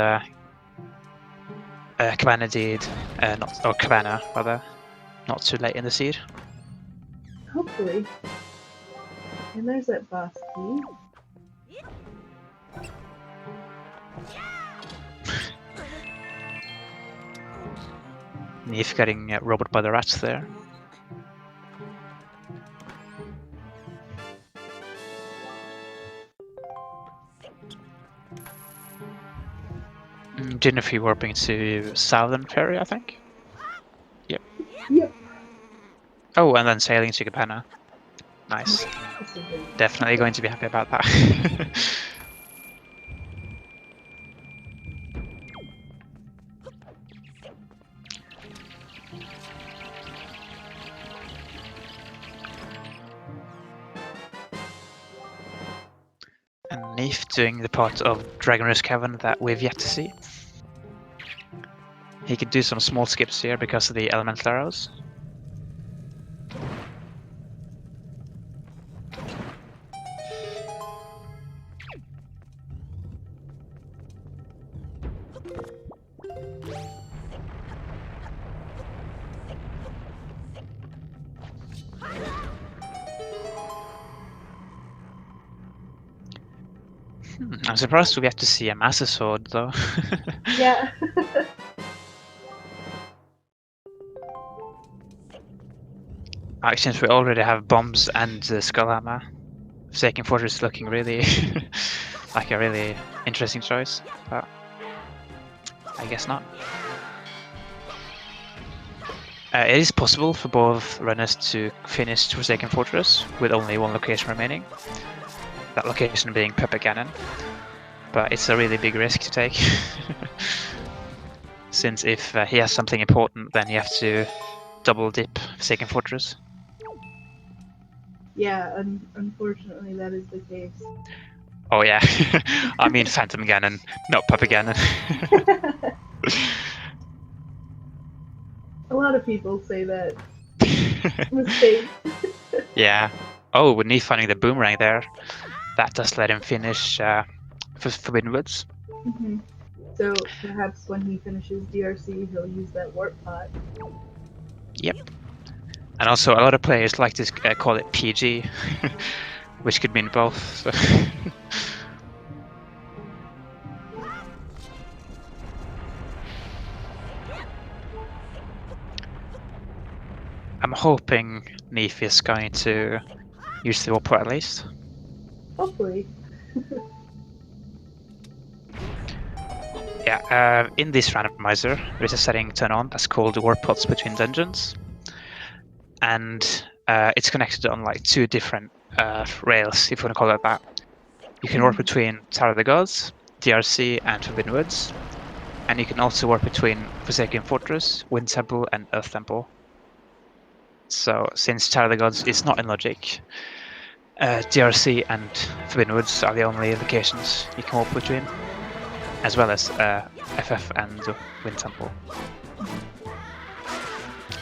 Cabana deed, or Cabana rather, not too late in the seed. Hopefully. And there's that boss key. neefe getting robbed by the rats there. Gynophi warping to Southern Ferry, I think. Yep. Yep. Oh, and then sailing to Cabana. Nice. Definitely going to be happy about that. And neefe doing the part of Dragon Cavern that we've yet to see. He could do some small skips here because of the elemental arrows. I'm surprised we get to see a Master Sword though. Yeah. Since we already have bombs and Skull Hammer, Forsaken Fortress is looking really like a really interesting choice, but I guess not. It is possible for both runners to finish Forsaken Fortress with only one location remaining. That location being Puppet Cannon, but it's a really big risk to take. Since if he has something important, then you have to double dip Forsaken Fortress. Yeah, unfortunately that is the case. Oh yeah, I mean Phantom Cannon, not Puppet Cannon. A lot of people say that. Mistake. Yeah. Oh, with neefe finding the boomerang there, that does let him finish Forbidden Woods. Mm-hmm. So perhaps when he finishes DRC, he'll use that warp pot. Yep. And also, a lot of players like to call it PG, which could mean both. So. I'm hoping neefe is going to use the warp pot at least. Hopefully. Yeah, in this randomizer, there's a setting turned on that's called warp pots between dungeons. And it's connected on like two different rails, if you want to call it that. You can warp between Tower of the Gods, DRC, and Forbidden Woods. And you can also warp between Forsaken Fortress, Wind Temple, and Earth Temple. So, since Tower of the Gods is not in logic, DRC and Forbidden Woods are the only locations you can warp between, as well as FF and Wind Temple.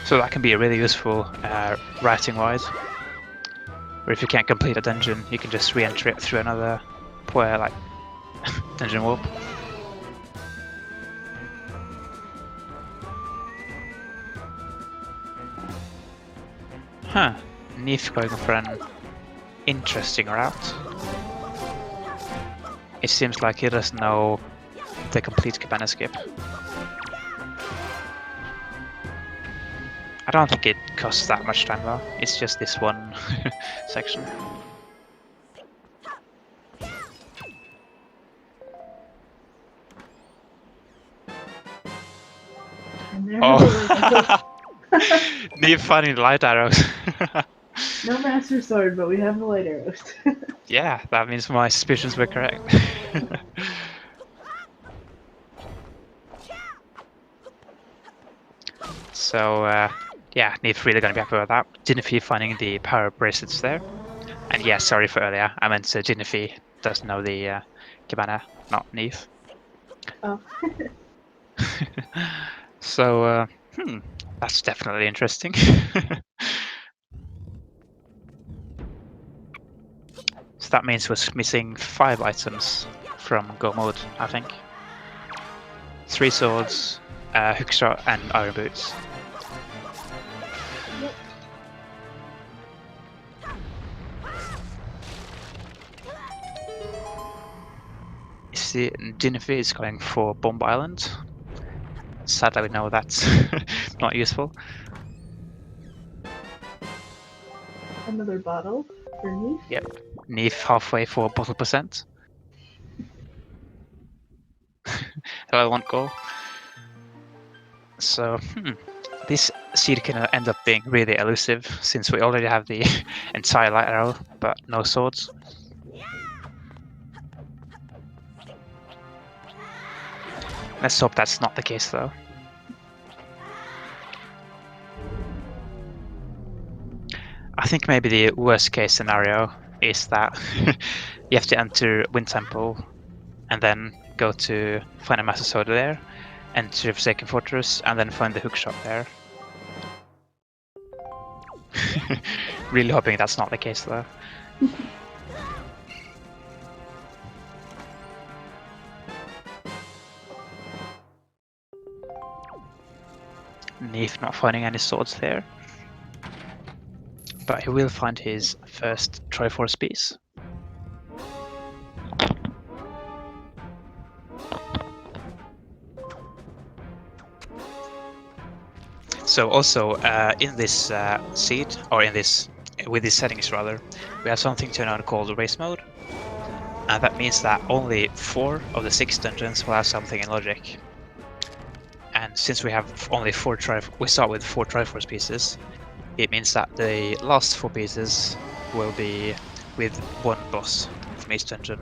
So that can be really useful writing-wise. Or if you can't complete a dungeon, you can just re-enter it through another like dungeon warp. Huh, neefe going for an interesting route. It seems like he doesn't know the complete Cabana skip. I don't think it costs that much time though, it's just this one section. Oh! neefe finding light arrows. No Master Sword, but we have the light arrows. Yeah, that means my suspicions were correct. So, yeah, neefe really gonna be happy with that. Gynophi finding the power bracelets there. And yeah, sorry for earlier, I meant Gynophi doesn't know the cabana, not neefe. Oh. So, that's definitely interesting. So that means we're missing 5 items from Go mode, I think. 3 swords, hookshot, and iron boots. Yep. You see, Gynophi is going for Bomb Island. Sadly, we know that's not useful. Another bottle for me. Yep. Neefe halfway for bottle percent. Hello, one goal. So, this seed can end up being really elusive since we already have the entire light arrow, but no swords. Let's hope that's not the case though. I think maybe the worst case scenario is that you have to enter Wind Temple and then go to find a Master Sword there, enter Forsaken Fortress, and then find the hookshot there. Really hoping that's not the case though. Neefe not finding any swords there. But he will find his first Triforce piece. So also in this seed, or in this, with these settings rather, we have something turned on called race mode. And that means that only 4 of the 6 dungeons will have something in logic. And since we have only we start with 4 Triforce pieces, it means that the last 4 pieces will be with 1 boss from each dungeon.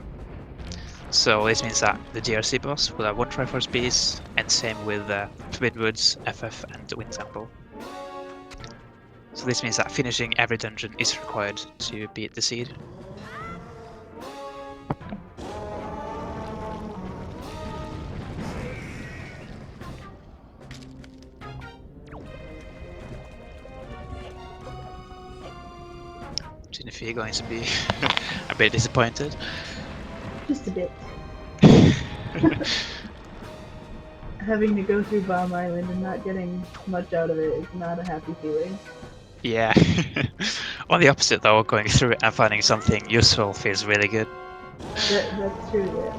So this means that the DRC boss will have 1 Triforce piece, and same with Forbidden Woods, FF, and the Wind Temple. So this means that finishing every dungeon is required to beat the seed. Gynophi going to be a bit disappointed. Just a bit. Having to go through Bomb Island and not getting much out of it is not a happy feeling. Yeah. On the opposite though, going through it and finding something useful feels really good. That's true, yeah.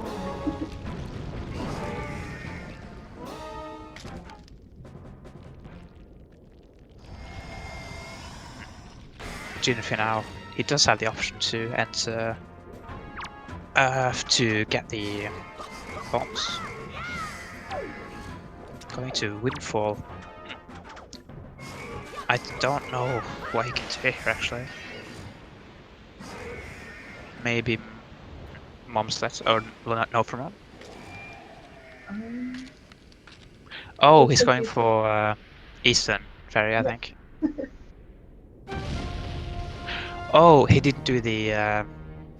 Gynophi now, he does have the option to enter to get the bombs. Going to Windfall. I don't know what he can do here actually. Maybe Momslet or no from Mom. Oh, he's going for Eastern Ferry, I think. Oh, he didn't do the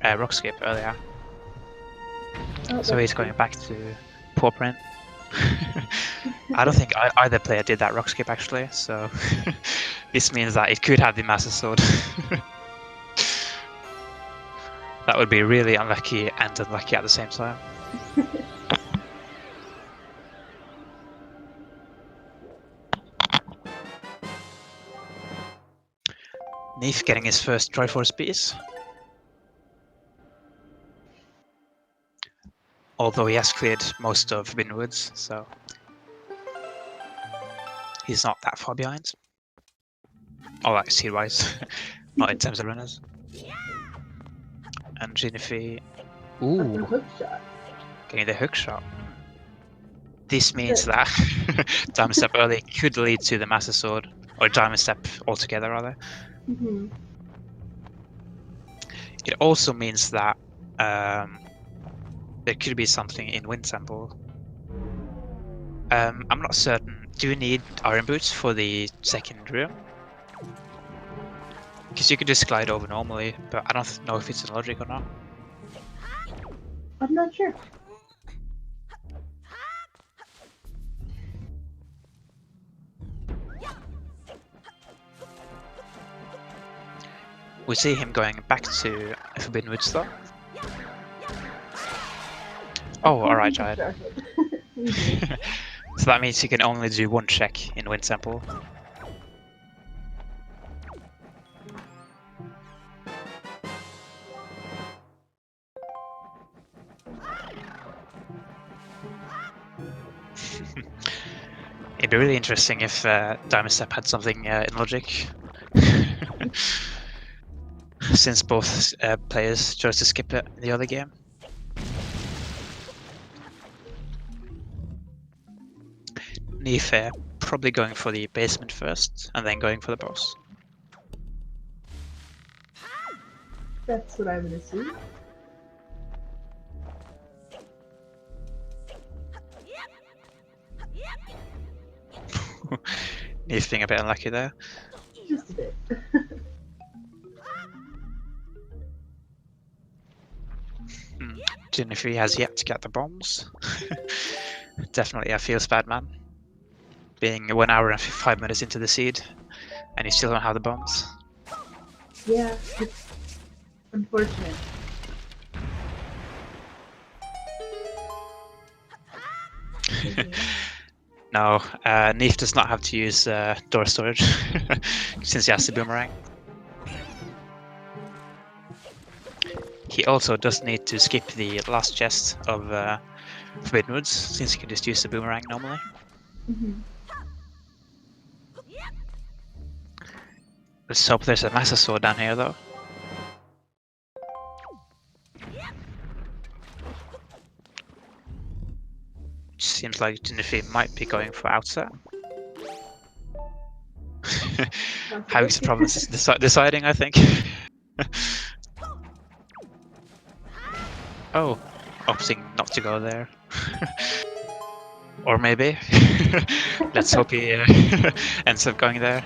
rock skip earlier. Oh, So he's going back to Paw Print. I don't think either player did that rock skip actually, so this means that it could have the Master Sword. That would be really unlucky and unlucky at the same time. Neefe getting his first Triforce piece. Although he has cleared most of Forbidden Woods, so he's not that far behind. Oh, like seed-wise, not in terms of runners. And Gynophi, ooh, getting the hook shot. This means that Diamond Step early could lead to the Master Sword, or Diamond Step altogether, rather. Mm-hmm. It also means that there could be something in Wind Temple. I'm not certain. Do you need Iron Boots for the second room? Because you could just glide over normally, but I don't know if it's in logic or not. I'm not sure. We see him going back to Forbidden Woods though. Oh, alright, Giant. So that means you can only do one check in Wind Temple. It'd be really interesting if Diamond Step had something in logic. Since both players chose to skip it in the other game. Neefe probably going for the basement first, and then going for the boss. That's what I would assume. Neefe being a bit unlucky there. Just a bit. Gynophi has yet to get the bombs. Definitely a feels bad man. Being 1 hour and 5 minutes into the seed, and you still don't have the bombs. Yeah, it's unfortunate. No, neefe does not have to use door storage since he has the boomerang. He also does need to skip the last chest of Forbidden Woods since he can just use the boomerang normally. Let's hope there's a master sword down here though. Seems like Gynophi might be going for outset. Having some problems deciding, I think. Oh, opting not to go there. Or maybe. Let's hope he ends up going there.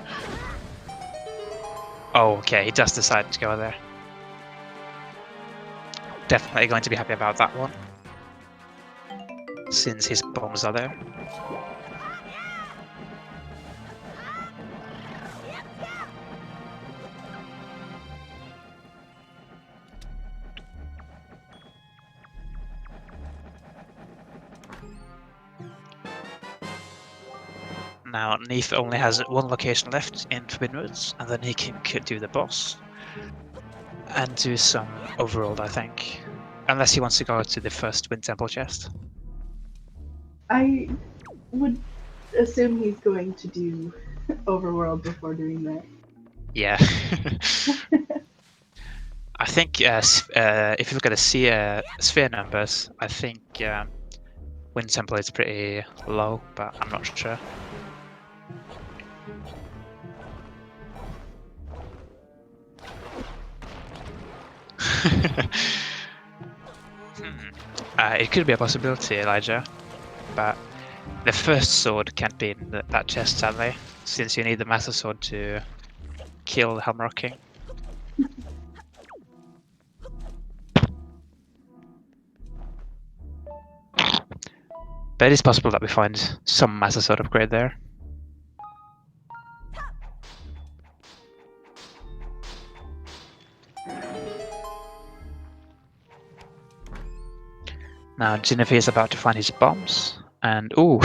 Oh, okay, he does decide to go there. Definitely going to be happy about that one, since his bombs are there. Now, neefe only has one location left in Forbidden Woods, and then he can do the boss. And do some overworld, I think. Unless he wants to go to the first Wind Temple chest. I would assume he's going to do overworld before doing that. Yeah. I think if you look at the sphere numbers, I think Wind Temple is pretty low, but I'm not sure. It could be a possibility, Elijah, but the first sword can't be in that chest, sadly, since you need the Master Sword to kill the Helmrock King. But it is possible that we find some Master Sword upgrade there. Now Gynophi is about to find his bombs, and ooh,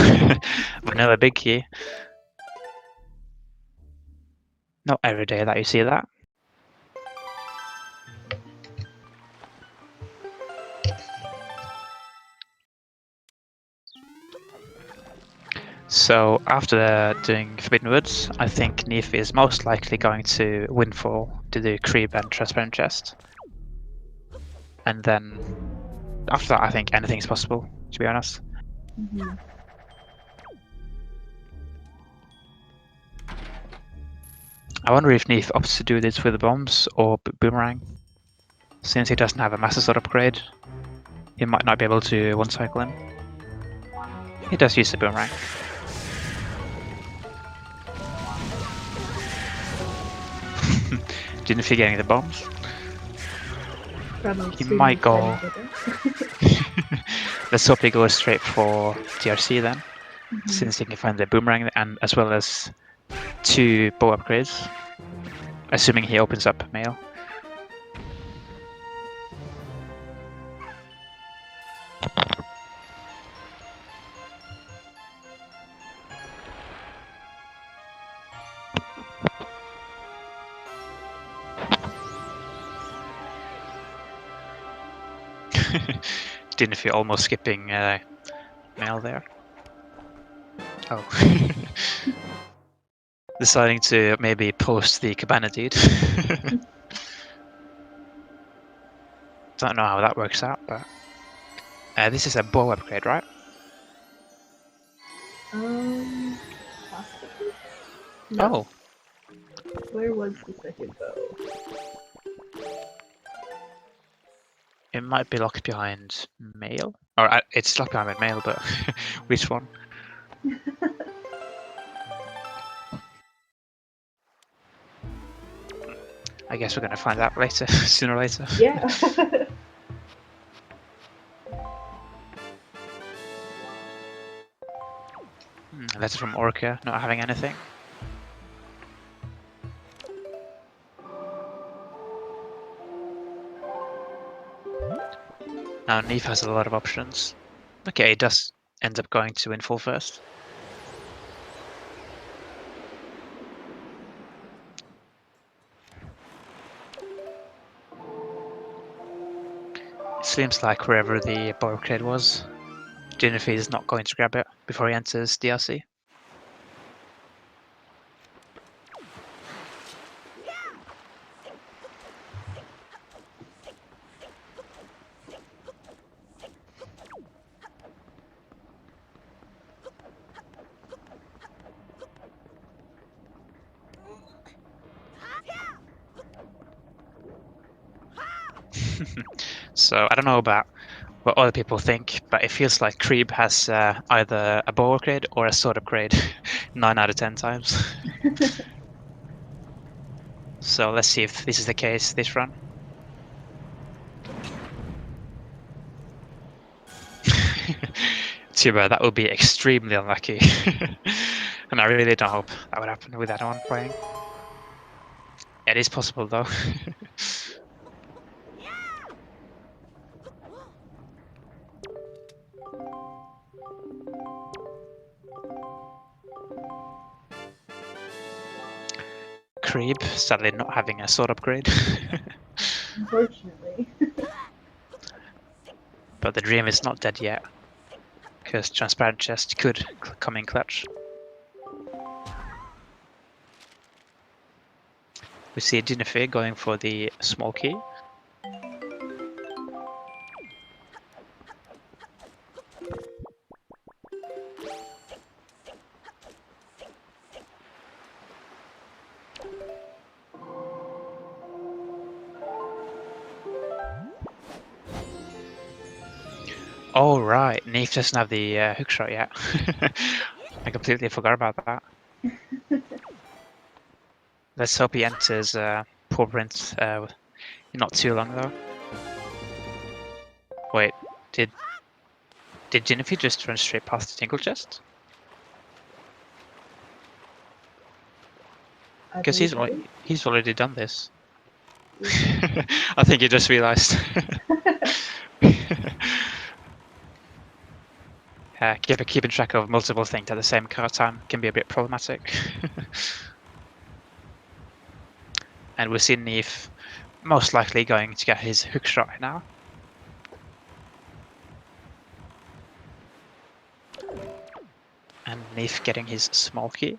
vanilla big key. Not every day that you see that. So after doing Forbidden Woods, I think neefe is most likely going to Windfall to do Creep and Transparent Chest. And then after that, I think anything is possible, to be honest. I wonder if neefe opts to do this with the bombs or boomerang. Since he doesn't have a Master Sword upgrade, he might not be able to one-cycle him. He does use the boomerang. Gynophi getting the bombs. Probably He might go. Let's hope he goes straight for TRC then, since he can find the boomerang and as well as 2 bow upgrades, assuming he opens up mail. Gynophi almost skipping mail there. Oh. Deciding to maybe post the cabana deed. Don't know how that works out, but this is a bow upgrade, right? Possibly? No. Oh, Where was the second bow? it might be locked behind mail. Or it's locked behind mail, but which one? I guess we're gonna find out later, sooner or later. Yeah. Letter from Orca, not having anything. Now neefe has a lot of options. Okay, he does end up going to info first. It seems like wherever the bow upgrade was, Gynophi is not going to grab it before he enters DRC. So I don't know about what other people think, but it feels like Creeb has either a bow upgrade or a sword upgrade 9 out of 10 times. So let's see if this is the case this run. Too bad, that would be extremely unlucky. And I really don't hope that would happen with that one playing. It is possible though. Creeb sadly not having a sword upgrade. Unfortunately. But the dream is not dead yet, because Transparent Chest could come in clutch. We see Gynophi going for the small key. Oh right, neefe doesn't have the hookshot yet. I completely forgot about that. Let's hope he enters Paw Print not too long though. Wait, did Gynophi just run straight past the Tinkle Chest? Because he's already done this. I think he just realized. Keeping track of multiple things at the same time can be a bit problematic. And we see neefe most likely going to get his hookshot now. And neefe getting his small key.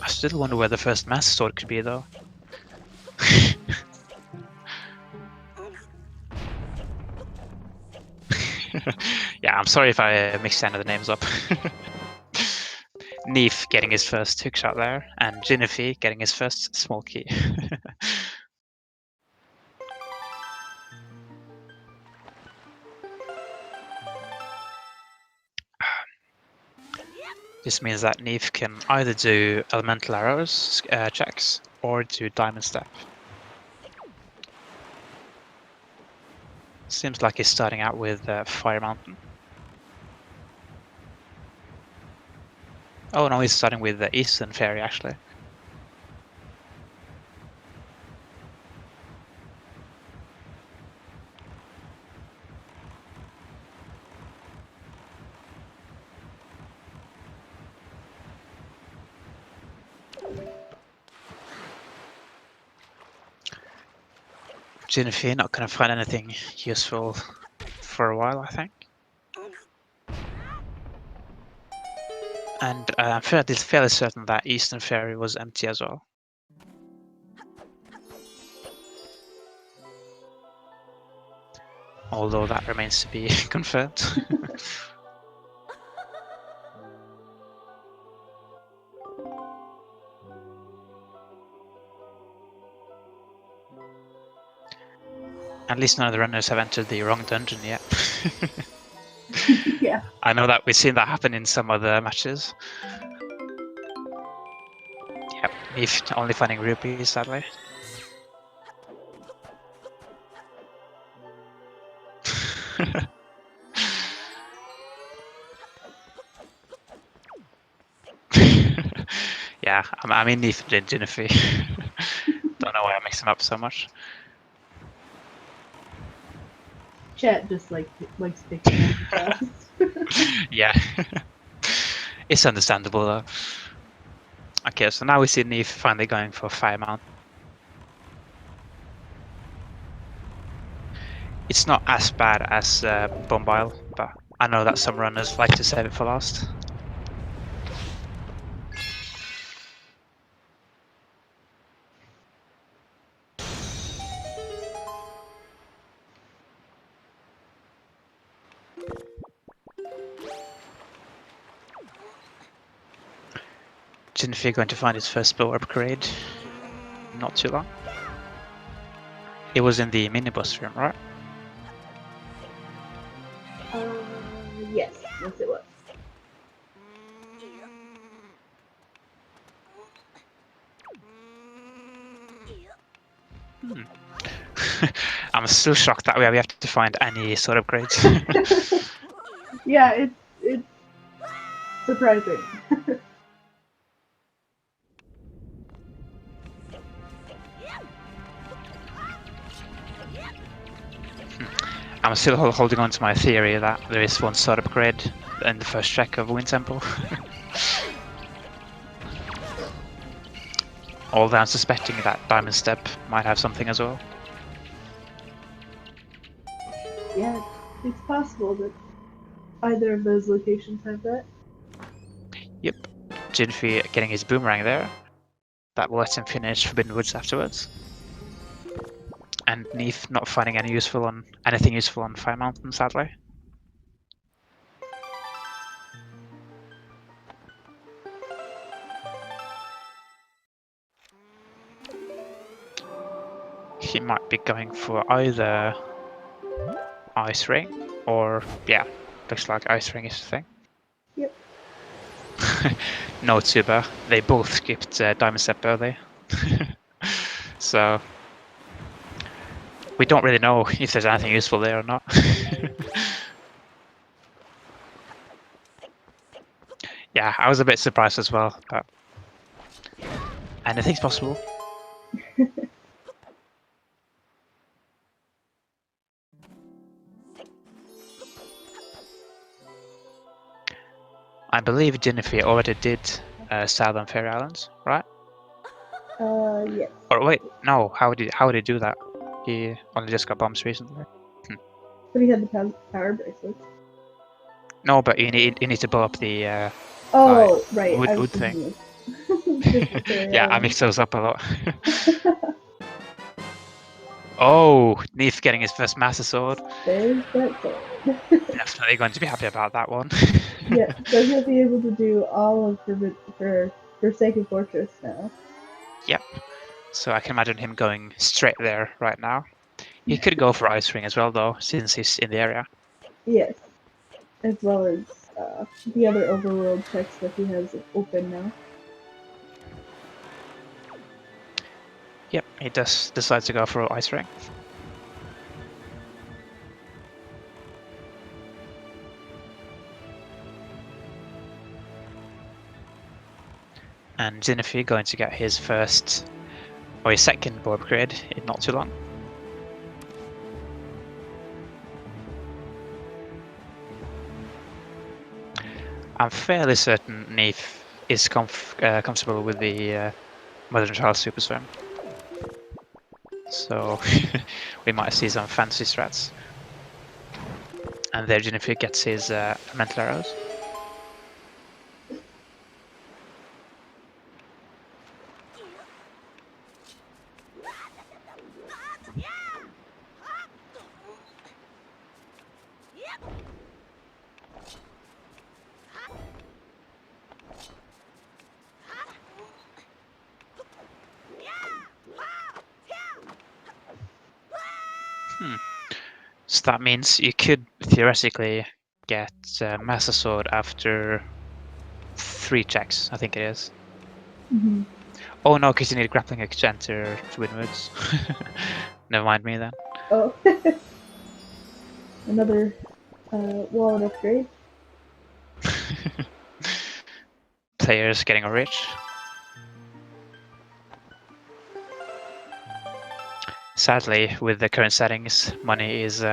I still wonder where the first mass sword could be though. Yeah, I'm sorry if I mixed any of the names up. neefe getting his first hookshot there, and Gynophi getting his first small key. This means that neefe can either do elemental arrows checks or do diamond step. Seems like he's starting out with Fire Mountain. Oh no, he's starting with the Eastern Fairy actually. Gynophi not going to find anything useful for a while, I think. And I'm fairly certain that Eastern Fairy was empty as well. Although that remains to be confirmed. At least none of the runners have entered the wrong dungeon yet. Yeah. I know that we've seen that happen in some other matches. Yep, neefe only finding rupees, sadly. Yeah, I mean neefe and Gynophi. Don't know why I mix them up so much. Chat just likes picking up fast. Yeah. It's understandable though. Okay, so now we see neefe finally going for Fire Mountain. It's not as bad as Bombile, but I know that some runners like to save it for last. Gynophi going to find his first bow upgrade. Not too long. It was in the minibus room, right? Yes, it was. I'm still shocked that we have to find any sort of upgrades. Yeah, it's surprising. I'm still holding on to my theory that there is one sword upgrade in the first check of Wind Temple. Although I'm suspecting that Diamond Step might have something as well. Yeah, it's possible that either of those locations have that. Yep. Gynophi getting his boomerang there. That will let him finish Forbidden Woods afterwards. And neefe not finding anything useful on Fire Mountain, sadly. He might be going for either Ice Ring or, yeah, looks like Ice Ring is the thing. Yep. No tuber. They both skipped Diamond Step early. So we don't really know if there's anything useful there or not. Yeah, I was a bit surprised as well, but anything's possible. I believe Gynophi already did Southern Fairy Islands, right? Yes. Or wait, no. How would he do that? He only just got bombs recently. But he had the power bracelets. No, but you need to blow up the Right. wood thing. Yeah, I mix those up a lot. Oh, neefe getting his first Master Sword. There's that sword. Definitely going to be happy about that one. Yeah, so he'll be able to do all of Forsaken Fortress now. Yep. So I can imagine him going straight there right now. He could go for Ice Ring as well, though, since he's in the area. Yes, as well as the other overworld text that he has open now. Yep, he does decide to go for Ice Ring. And Gynophi going to get his first, or his second board upgrade in not too long. I'm fairly certain neefe is comfortable with the Mother and Child Super Swim. So we might see some fancy strats. And there Gynophi gets his mental arrows. So that means you could theoretically get Master Sword after 3 checks, I think it is. Mm-hmm. Oh no, because you need a grappling hook to enter Windwards. Never mind me then. Oh, another wallet upgrade. Players getting rich. Sadly, with the current settings, money is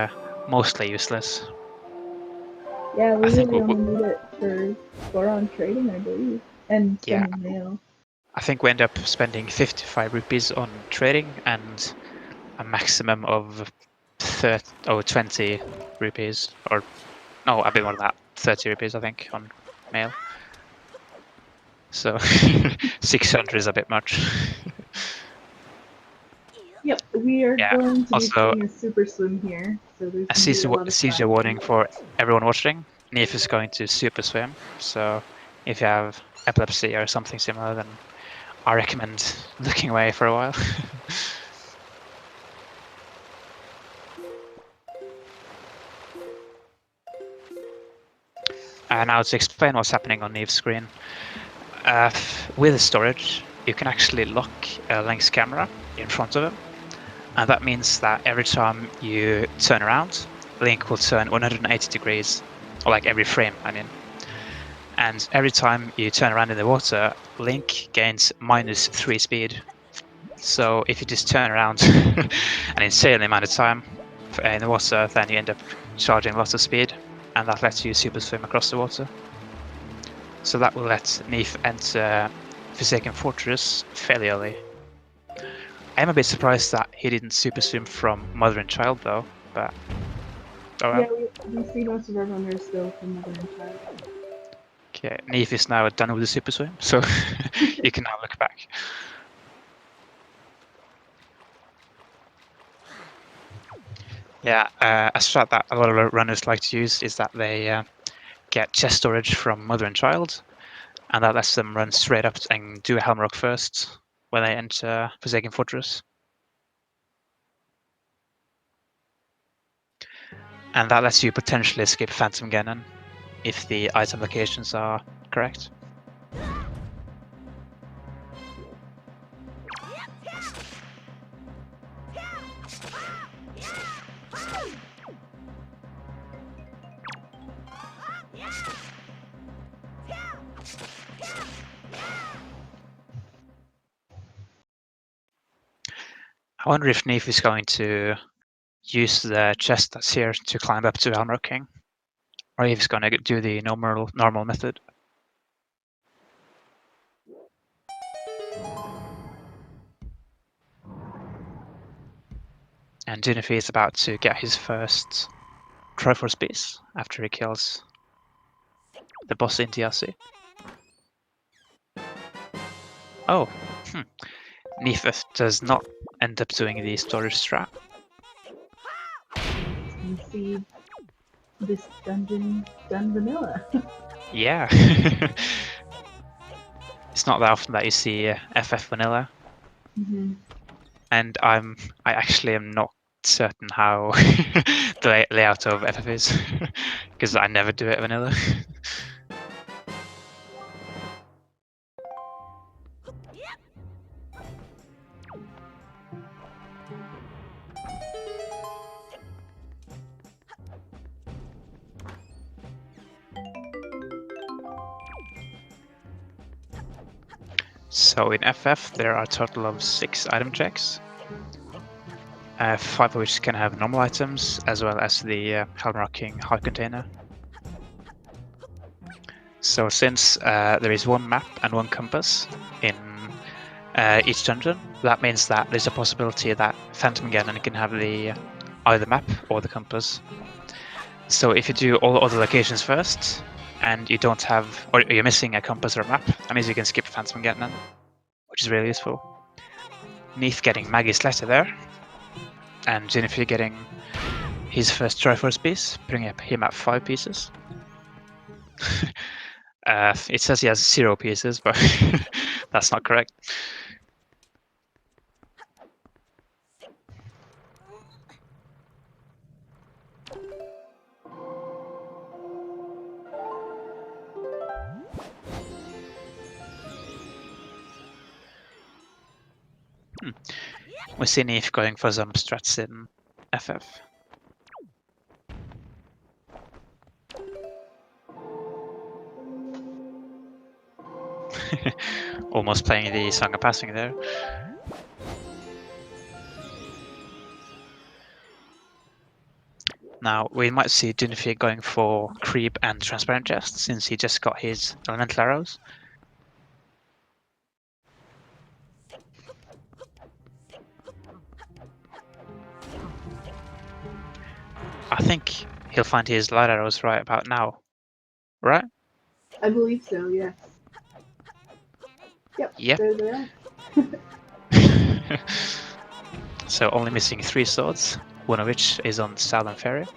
mostly useless. Yeah, we I think really only need it for Goron trading, I believe, and yeah, sending mail. I think we end up spending 55 rupees on trading and a maximum of 20 rupees, or no, a bit more than that, 30 rupees I think on mail. So 600 is a bit much. Yep, we are Yeah. going to be Also, playing a super swim here, so there's a going to be a lot of seizure crashing. warning for everyone watching. neefe is going to super swim, so if you have epilepsy or something similar, then I recommend looking away for a while. Now to explain what's happening on neefe's screen. With storage, you can actually lock Link's camera in front of him, and that means that every time you turn around, Link will turn 180 degrees, or like every frame, I mean. And every time you turn around in the water, Link gains -3 speed. So if you just turn around an insane amount of time in the water, then you end up charging lots of speed, and that lets you super swim across the water. So that will let neefe enter Forsaken Fortress fairly early. I'm a bit surprised that he didn't super swim from Mother and Child though, but oh well. Yeah, we see most of our runners still from Mother and Child. Okay, neefe is now done with the super swim, so you can now look back. Yeah, a strat that a lot of runners like to use is that they get chest storage from Mother and Child, and that lets them run straight up and do a Helm Rock first when they enter Forsaken Fortress. And that lets you potentially skip Phantom Ganon if the item locations are correct. I wonder if neefe is going to use the chest that's here to climb up to Helm Rock King, or if he's going to do the normal method. And Gynophi is about to get his first Triforce piece after he kills the boss in DLC. Oh, neefe does not end up doing the storage strat. You see this dungeon done vanilla. Yeah. It's not that often that you see FF vanilla. Mm-hmm. And I actually am not certain how the layout of FF is, because I never do it vanilla. So in FF there are a total of 6 item checks, 5 of which can have normal items, as well as the helm rocking heart container. So since there is 1 map and 1 compass in each dungeon, that means that there's a possibility that Phantom Ganon can have the either map or the compass. So if you do all the other locations first, and you don't have, or you're missing a compass or a map, that means you can skip Phantom Ganon, which is really useful. Neefe getting Maggie's letter there, and Gynophi getting his first Triforce piece, bringing up him at 5 pieces. It says he has 0 pieces, but that's not correct. We see Neefe going for some strats in FF. Almost playing the Song of Passing there. Now, we might see Gynophi going for Creep and Transparent Chest, since he just got his Elemental Arrows. I think he'll find his Light Arrows right about now, right? I believe so, yes. Yep. There they are. So only missing 3 swords, one of which is on Southern Ferry.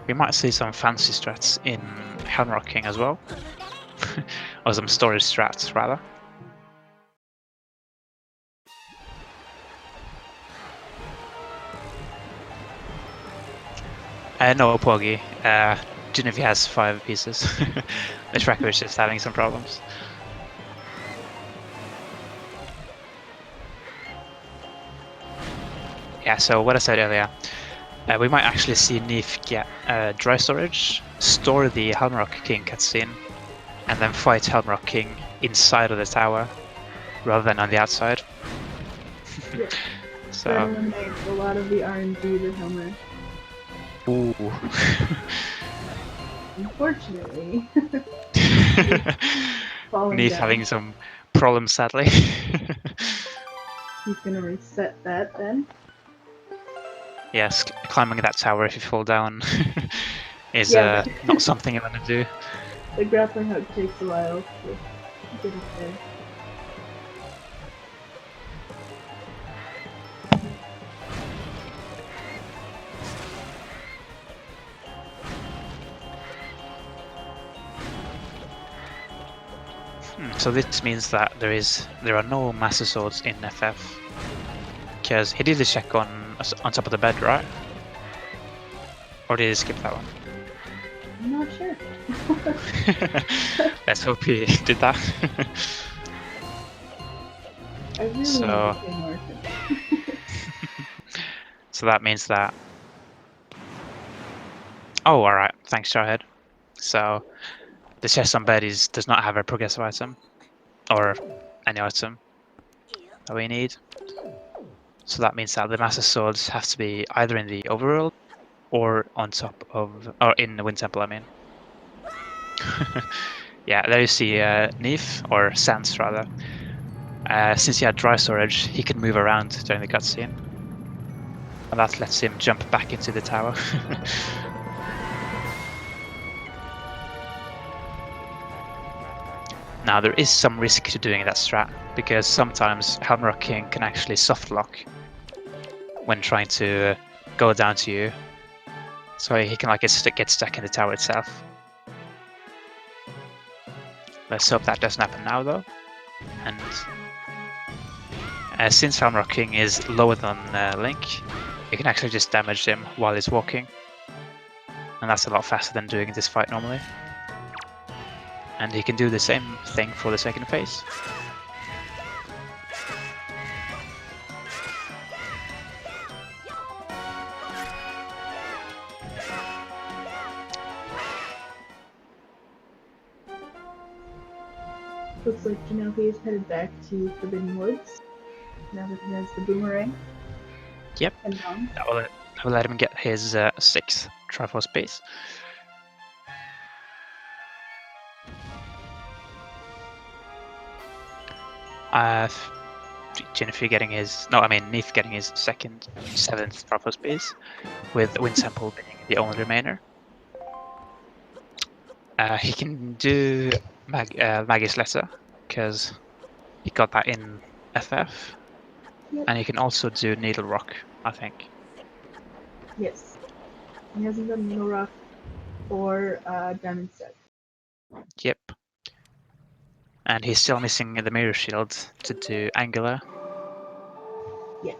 We might see some fancy strats in helm rocking as well, or some storage strats rather. No, Poggy. Gynophi has 5 pieces. The tracker is just having some problems. Yeah, so what I said earlier, we might actually see Neefe get dry storage, store the Helmrock King cutscene, and then fight Helmrock King inside of the tower, rather than on the outside. Yeah. So that eliminates a lot of the RNG with Homer. Ooh. Unfortunately. Neefe having some problems, sadly. He's gonna reset that then. Yes, climbing that tower if you fall down is Yeah, not something you want to do. The grappling hook takes a while to get up there. So this means that there are no Master Swords in FF, because he did the check on top of the bed, right? Or did he skip that one? I'm not sure. Let's hope he did that. I really need to pay more attention. So that means that... Oh, alright, thanks Jarhead. So the chest on bed does not have a progressive item, or any item that we need. So that means that the Master Swords have to be either in the overworld or on top of, or in the Wind Temple, I mean. Yeah, there you see Neefe, or Sans rather. Since he had dry storage, he could move around during the cutscene. And that lets him jump back into the tower. Now there is some risk to doing that strat, because sometimes Helmrock King can actually soft lock when trying to go down to you. So he can like get stuck in the tower itself. Let's hope that doesn't happen now though. And since Helmrock King is lower than Link, you can actually just damage him while he's walking. And that's a lot faster than doing this fight normally. And he can do the same thing for the second phase. Looks like Gynophi is headed back to Forbidden Woods now that he has the boomerang. Yep. And bomb. That will let him get his 6th Triforce base. Gynophi getting his... No, I mean neefe getting his 7th Triforce base, with Wind Temple being the only remainder. He can do Maggie's Letter, because he got that in FF. Yep. And he can also do Needle Rock, I think. Yes. He hasn't done Needle Rock or Diamond Step. Yep. And he's still missing the Mirror Shield to do Angular. Yes.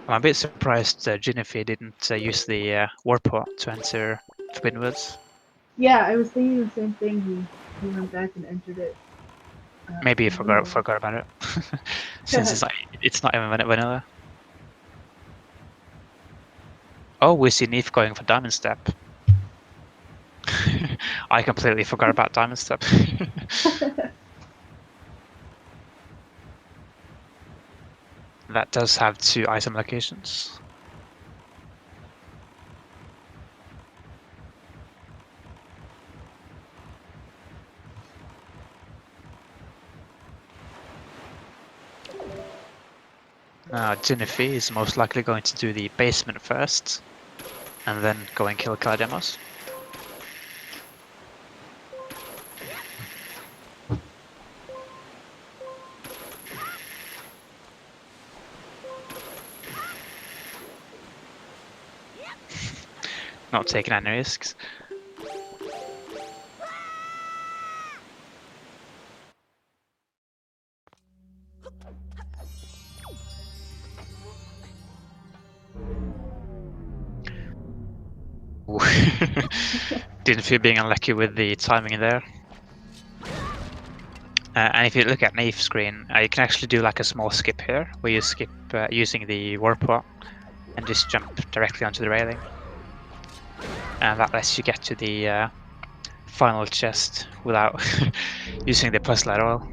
I'm a bit surprised Gynophi didn't use the Warpot to enter Forbidden Woods. Yeah, I was thinking the same thing. He went back and entered it. Maybe he forgot about it, since it's not even vanilla. Oh, we see neefe going for Diamond Step. I completely forgot about Diamond Step. That does have 2 item locations. Now Gynophi is most likely going to do the basement first, and then go and kill Kalademos. Not taking any risks. Didn't feel being unlucky with the timing there. And if you look at neefe screen, you can actually do like a small skip here, where you skip using the Warpot and just jump directly onto the railing. And that lets you get to the final chest without using the puzzle at all.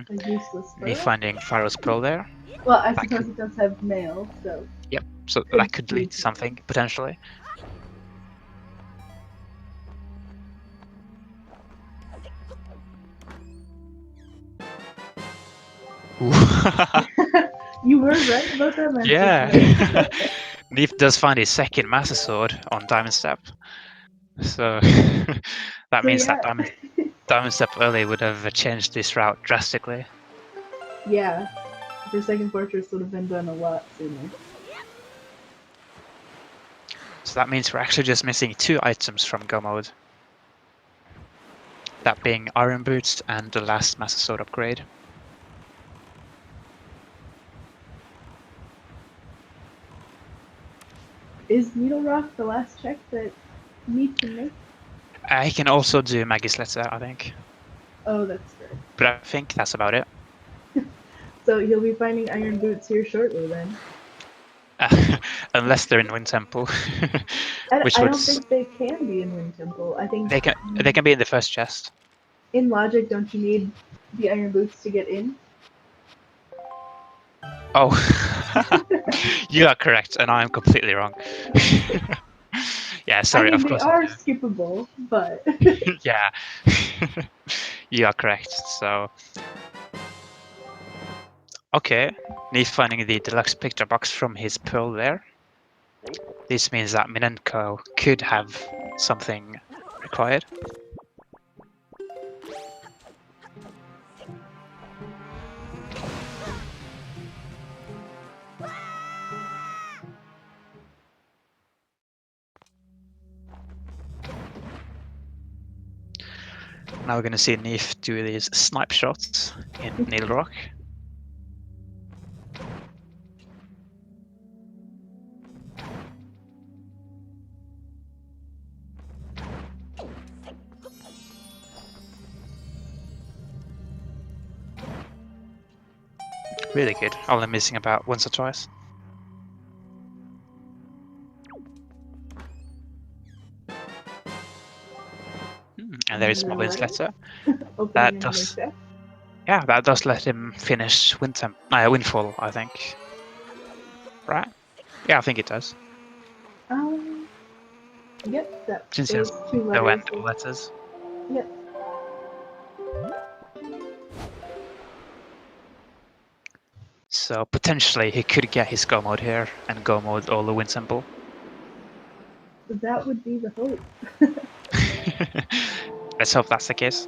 A useless Me spell. finding Pharaoh's Pearl there. Well, I suppose it does have mail, so. Yep, so that could lead to something, potentially. You were right about that. Yeah. neefe does find his 2nd Master Sword on Diamond Step. So that means that Diamond Step early would have changed this route drastically. Yeah. The 2nd Fortress would have been done a lot sooner. So that means we're actually just missing 2 items from Go Mode. That being Iron Boots and the last Master Sword upgrade. Is Needle Rock the last check that neefe can make? He can also do Maggie's Letter, I think. Oh, that's good. But I think that's about it. So you'll be finding Iron Boots here shortly then. Unless they're in Wind Temple. I don't think they can be in Wind Temple. I think they can be in the first chest. In logic, don't you need the Iron Boots to get in? Oh, you are correct, and I am completely wrong. Yeah, I sorry, mean, of they course I are do. skippable, but Yeah, you are correct. So, okay, Neefe finding the deluxe picture box from his pearl there. This means that Minenko could have something required. Now we're gonna see Neefe do these snipe shots in Needle Rock. Really good, only missing about once or twice. And there is Moblin's letter. opening That another does, check. yeah, that does let him finish Windfall, I think. Right? Yeah, I think it does. Yep, that Since he those has two no letters. end letters. Yep. So potentially he could get his go mode here and go mode all the Wind Symbol. That would be the hope. Let's hope that's the case.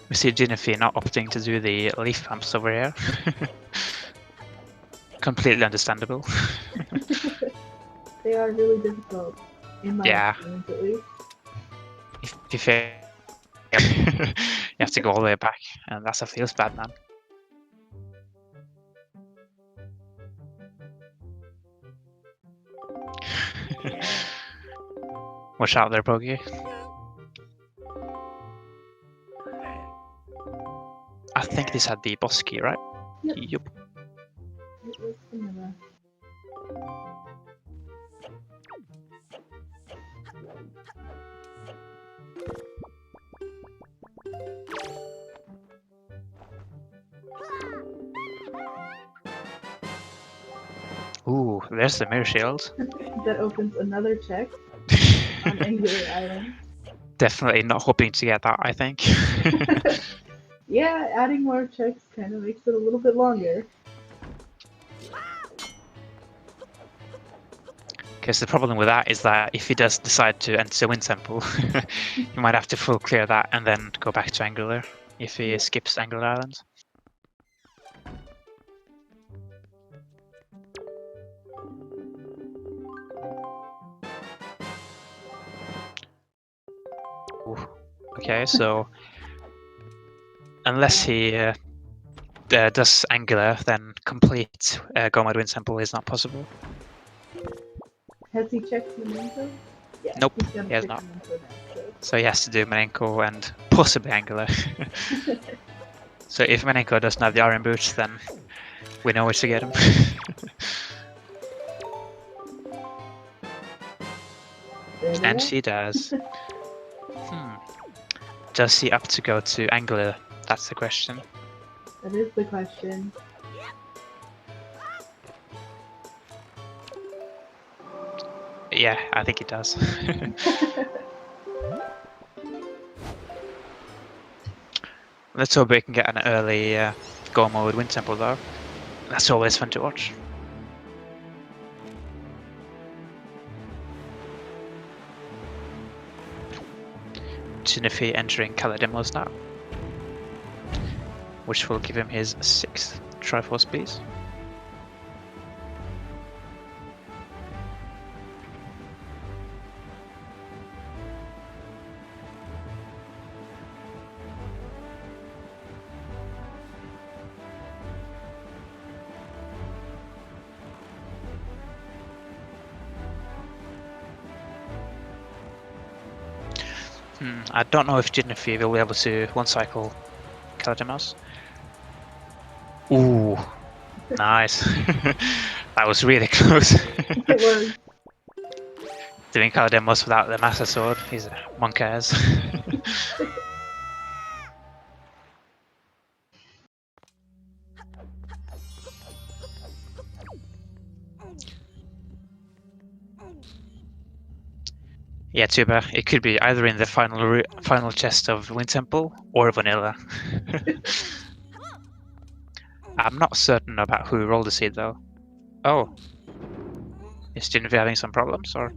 We see Gynophi now opting to do the leaf pumps over here. Completely understandable. They are really difficult, in my Yeah, experience at least. if you fail, you have to go all the way back, and that feels bad, man. Watch out there, Bogey. I think this had the boss key, right? Yep. Yup. It was vanilla. Ooh, there's the mirror shield. That opens another check on Angular Island. Definitely not hoping to get that, I think. Yeah, adding more checks kind of makes it a little bit longer. Because the problem with that is that if he does decide to enter Wind Temple, he might have to full clear that and then go back to Angular if he Yep. skips Angular Island. Ooh. Okay, so unless he does Angular, then complete Go Mode Wind Temple is not possible. Has he checked Memento? Yeah, Nope, he's gonna he has check not. Memento next. So he has to do Menenko and possibly Angular. So. So if Menenko doesn't have the Iron Boots, then we know where to get him. And she does. Does he up to go to Angular? That's the question. That is the question. Yeah, I think he does. Let's hope we can get an early Go Mode Wind Temple though. That's always fun to watch. Gynophi entering color demos now, which will give him his 6th Triforce piece. I don't know if Gynophi will be able to one cycle color demos. Ooh, Nice. That was really close. It was. Doing card demos without the Master Sword. He's a monk ass. Yeah, Tuba. It could be either in the final chest of Wind Temple or Vanilla. I'm not certain about who rolled the seed though. Oh, is Gynophi having some problems or?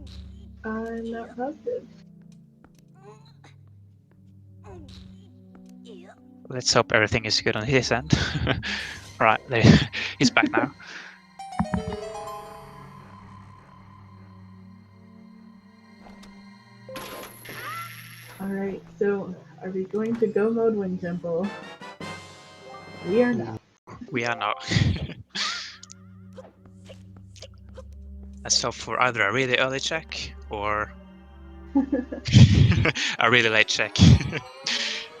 I'm not positive. Let's hope everything is good on his end. Right, he's back now. Alright, so are we going to go mode Wind Temple? We are not. We are not. Let's hope for either a really early check or a really late check.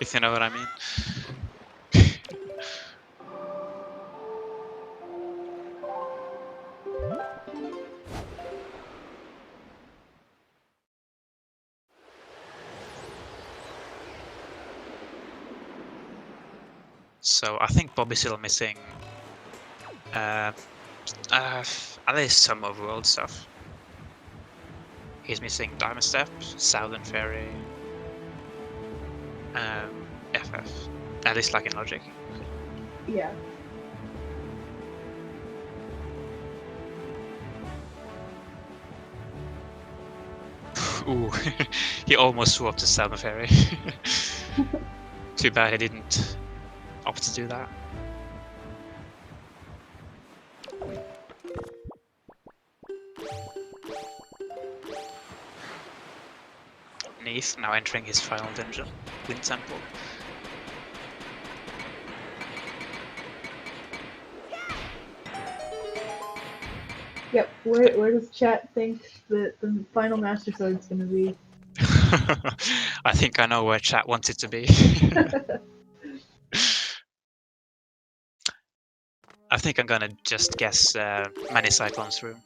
If you know what I mean. So I think Bob is still missing at least some overworld stuff. He's missing Diamond Step, Southern Ferry, FF. At least like in logic. Yeah. Ooh, he almost swapped to Southern Ferry. Too bad he didn't opt to do that. Neefe now entering his final dungeon, Wind Temple. Yep, where does chat think that the final Master Sword's gonna be? I think I know where chat wants it to be. I think I'm gonna just guess Many Cyclones room.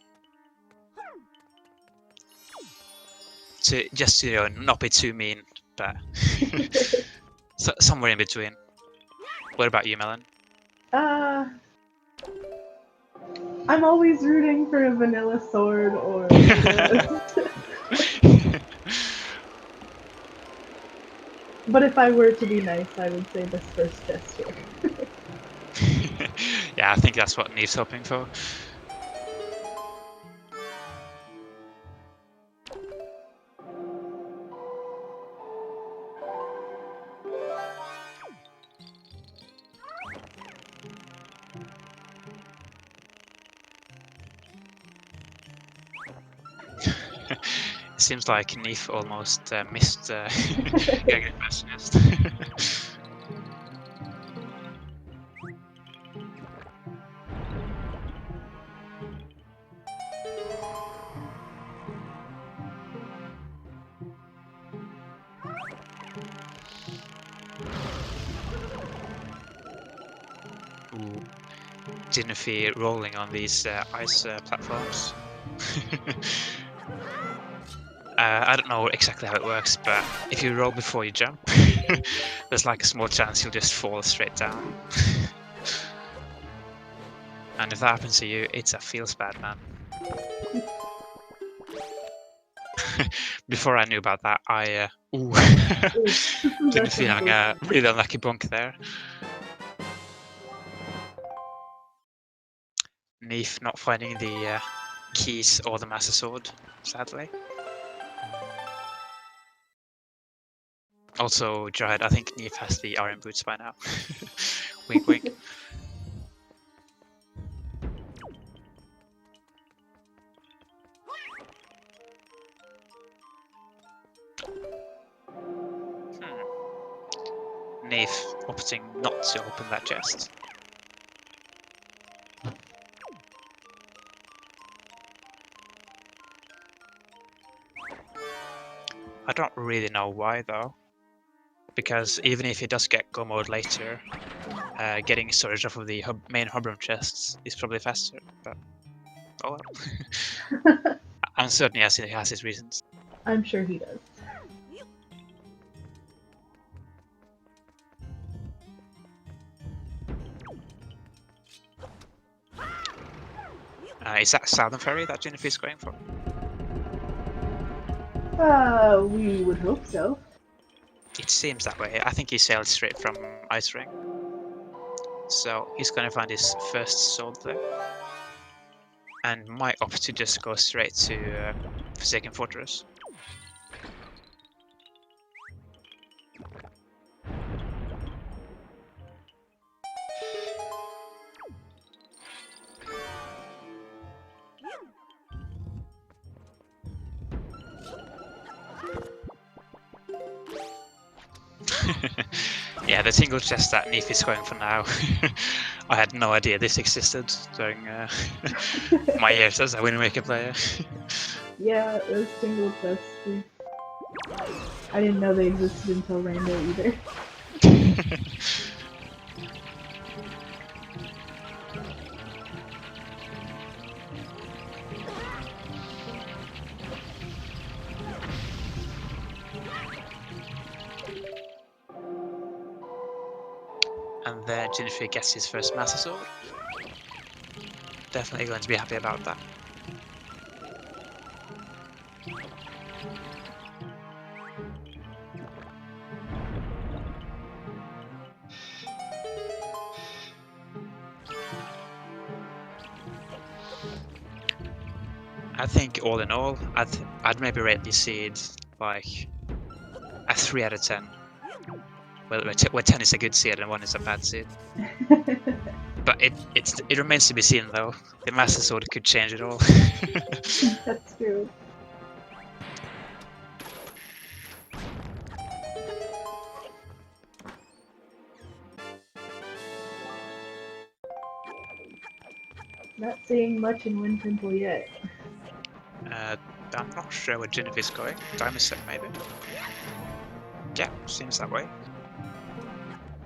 Just to not be too mean, but so, somewhere in between. What about you, Melon? I'm always rooting for a vanilla sword or But if I were to be nice, I would say this first chest here. Yeah, I think that's what Neve's hoping for. It seems like Neef almost missed getting the Bastionist. Ooh, Gynophi rolling on these ice platforms. I don't know exactly how it works, but if you roll before you jump, there's like a small chance you'll just fall straight down. And if that happens to you, it's a feels bad, man. Before I knew about that, I didn't feel having a really unlucky bonk there. Neef not finding the keys or the Master Sword, sadly. Also, Jared, I think Neef has the Iron Boots by now. Wink, wink. Neef opting not to open that chest. I don't really know why though, because even if he does get go mode later, getting storage off of the main hub room chests is probably faster, but oh well. I'm certain he has his reasons. I'm sure he does. Is that Southern Ferry that Gynophi is going for? We would hope so. It seems that way. I think he sailed straight from Ice Ring. So he's gonna find his first sword there. And might opt to just go straight to Forsaken Fortress. Yeah, the single chest that neefe is going for now. I had no idea this existed during my years as a Wind Waker player. Yeah, those single chests. I didn't know they existed until Rando either. And there Gynophi gets his first Master Sword. Definitely going to be happy about that. I think all in all, I'd maybe rate these seeds like a 3 out of 10. Where 10 is a good seed and 1 is a bad seed. But it remains to be seen though. The Master Sword could change it all. That's true. Not seeing much in Wind Temple yet. I'm not sure where Gynophi is going. Diamond set maybe. Yeah, seems that way.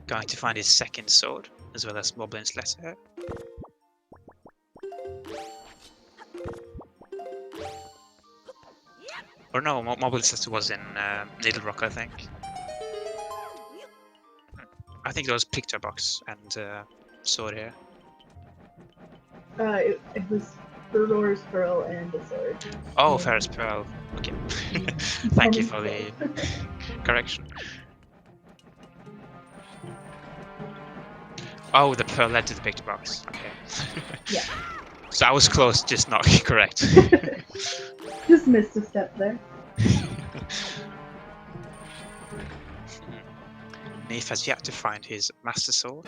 Going to find his second sword, as well as Moblin's letter here. Or no, Moblin's letter was in Needle Rock, I think. I think it was Picture Box and sword here. It was Furor's Pearl and a sword. Oh, Ferris Pearl. Okay. Thank you for the correction. Oh, the pearl led to the picture box. Okay. Yeah. So I was close, just not correct. Just missed a step there. neefe has yet to find his Master Sword.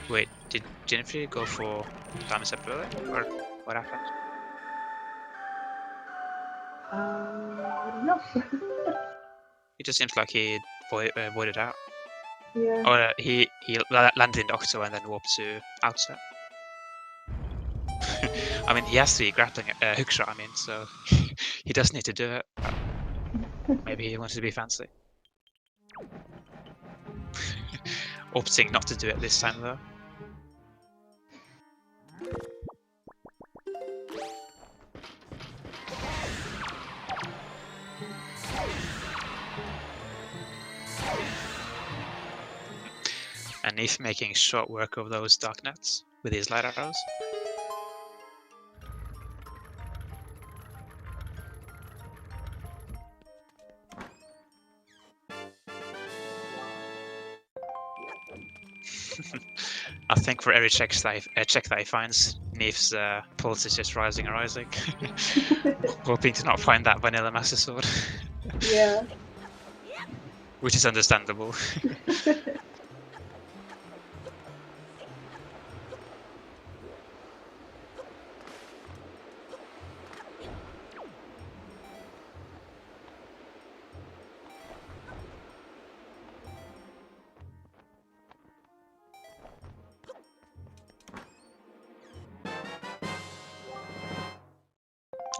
Wait, did Gynophi go for Diamond Step early? Or what happened? I don't know. It just seems like he voided out. Yeah. Or he landed in Octo and then warped to Outset. I mean, he has to be grappling hookshot, I mean, so he does need to do it. Maybe he wants to be fancy. Opting not to do it this time, though. And neefe making short work of those dark nets with his light arrows. I think for every check that he finds, neefe's pulse is just rising and rising. Hoping to not find that vanilla Master Sword. Yeah. Which is understandable.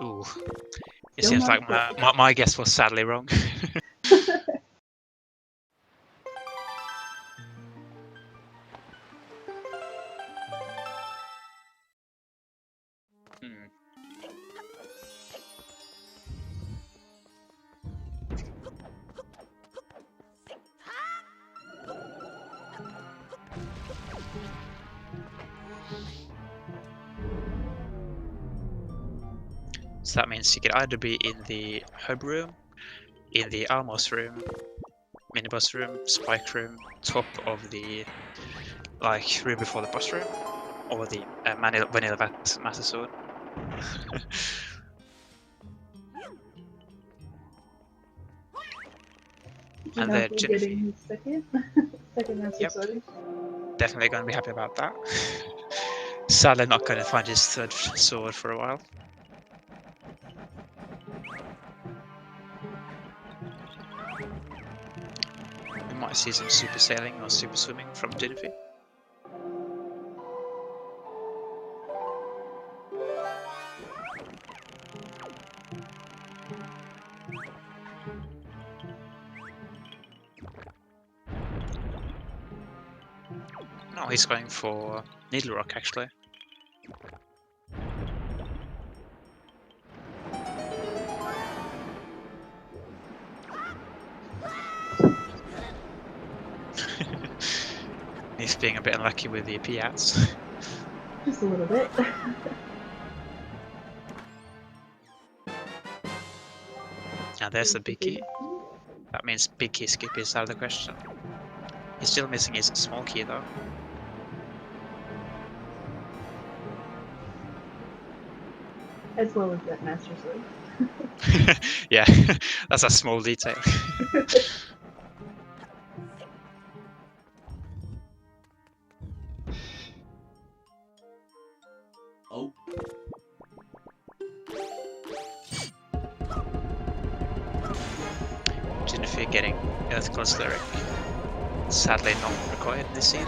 Ooh. It seems like my guess was sadly wrong. Hmm. So that means you could either be in the hub room, in the Almos room, minibus room, spike room, top of the room before the boss room, or the vanilla master sword. And the Gynophi getting his second master sword. Definitely going to be happy about that. Sadly not going to find his third sword for a while. We might see some super sailing or super swimming from Gynophi. No, he's going for Needle Rock actually. He's being a bit unlucky with the Piats. Just a little bit. Now there's the big key. That means big key skip is out of the question. He's still missing his small key though. As well as that master sword. Yeah, that's a small detail. Oh. Gynophi getting Earthclass Lyric. Sadly not required in this seed.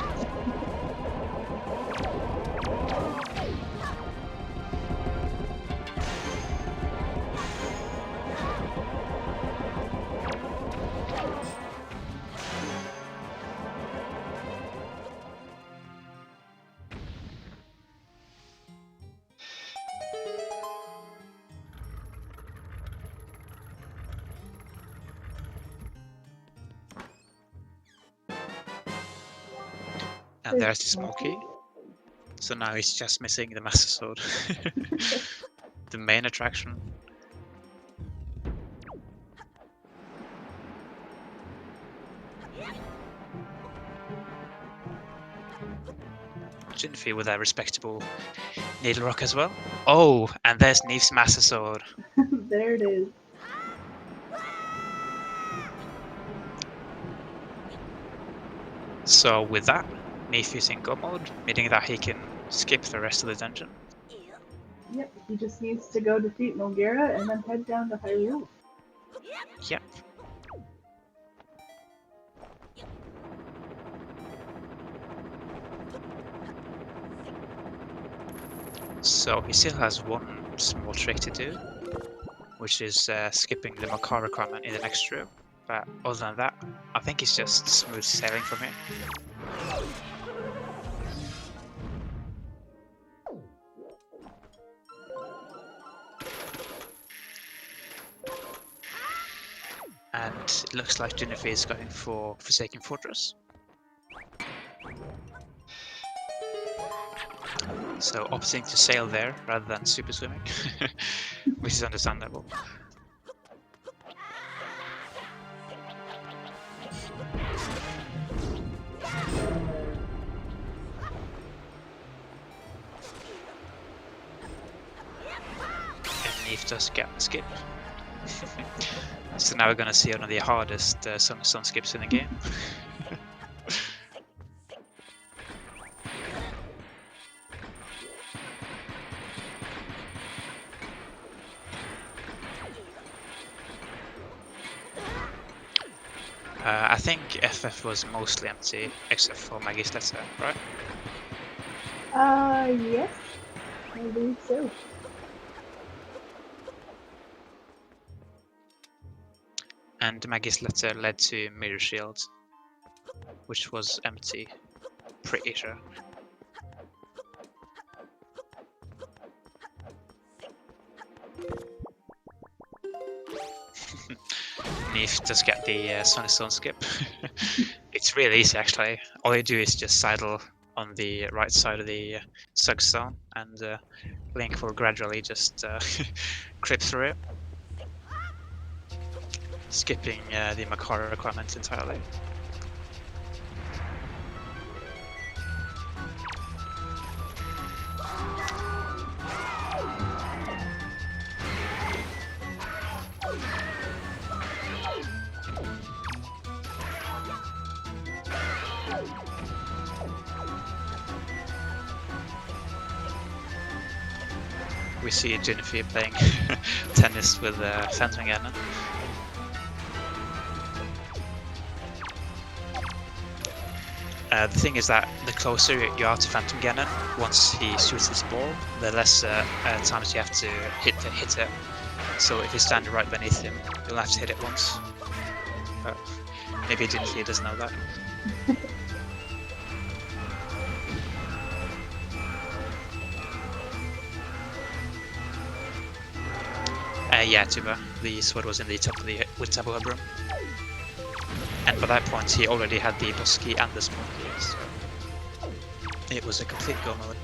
And there's the small key. So now he's just missing the Master Sword. The main attraction. Gynophi with a respectable Needle Rock as well. Oh, and there's Neefe's Master Sword. There it is. So with that, Neefe is in go mode, meaning that he can skip the rest of the dungeon. Yep, he just needs to go defeat Mulgera and then head down to Hyrule. Yep. So he still has one small trick to do, which is skipping the Makar requirement in the next room. But other than that, I think it's just smooth sailing from here. And it looks like Gynophi is going for Forsaken Fortress. So opting to sail there rather than super swimming, which is understandable. And Neefe does get the skip. So now we're gonna see one of the hardest sun skips in the game. I think FF was mostly empty, except for Maggie's letter, right? Yes. I believe so. And Maggie's letter led to Mirror Shield, which was empty. Pretty sure. Neefe does get the Sonic Stone skip. It's really easy actually. All you do is just sidle on the right side of the Sug Stone, and Link will gradually just creep through it, skipping the Makara requirement entirely. We see Gynophi playing tennis with Phantom Ganon. The thing is that the closer you are to Phantom Ganon, once he shoots his ball, the less times you have to hit it. So if you stand right beneath him, you'll have to hit it once. But maybe Gynophi doesn't know that. Yeah, Tuba. The sword was in the top of the with Tabu Hebron. And by that point, he already had the boss key and the small key, so it was a complete go mode.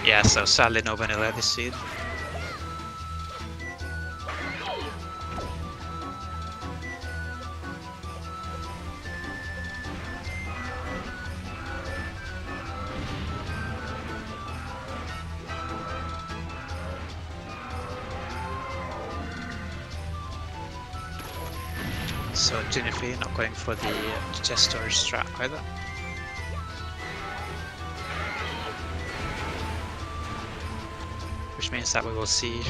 Yeah, so sadly no vanilla this seed. So Gynophi not going for the chest storage strat either. Which means that we will see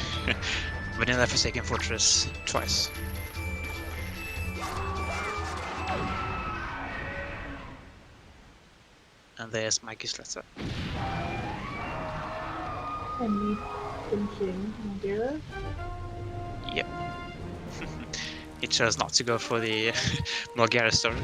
Vanilla Forsaken Fortress twice. And there's Maggie's letter. And me finishing Mandela. Yep. He chose not to go for the Mulgara storage.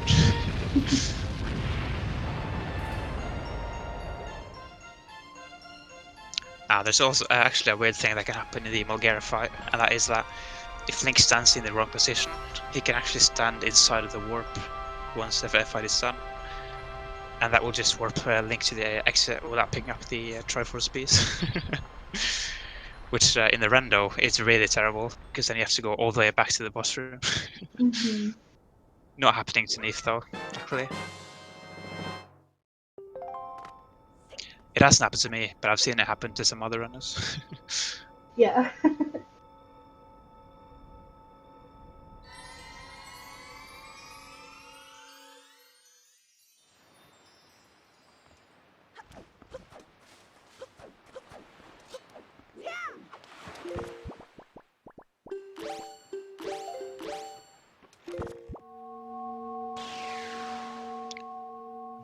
Now, there's also actually a weird thing that can happen in the Mulgara fight, and that is that if Link stands in the wrong position, he can actually stand inside of the warp once the fight is done. And that will just warp Link to the exit without picking up the Triforce piece. Which in the rando is really terrible, because then you have to go all the way back to the boss room. Mm-hmm. Not happening to neefe though, luckily. It hasn't happened to me, but I've seen it happen to some other runners. Yeah.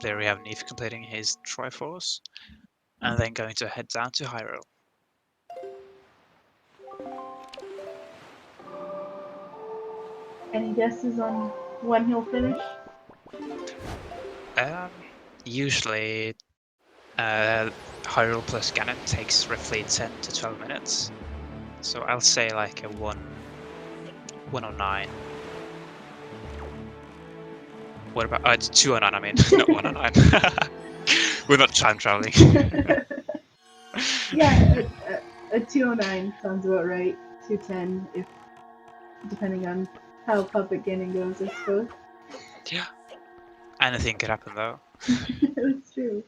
There we have neefe completing his Triforce, and then going to head down to Hyrule. Any guesses on when he'll finish? Usually, Hyrule plus Ganon takes roughly 10 to 12 minutes. So I'll say like a 109. What about? It's 209, I mean, not 109. We're not time traveling. Yeah, a 209 sounds about right. 210, if depending on how Puppet Ganon goes, I suppose. Yeah. Anything could happen though. That's true.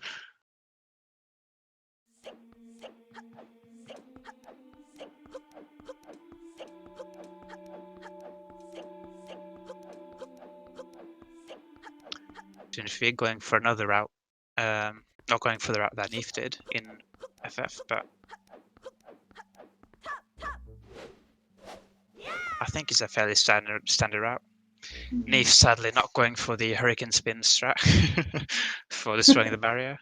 Gynophi going for another route. Not going for the route that neefe did in FF, but I think it's a fairly standard route. Neefe sadly not going for the hurricane spin strat for destroying the barrier.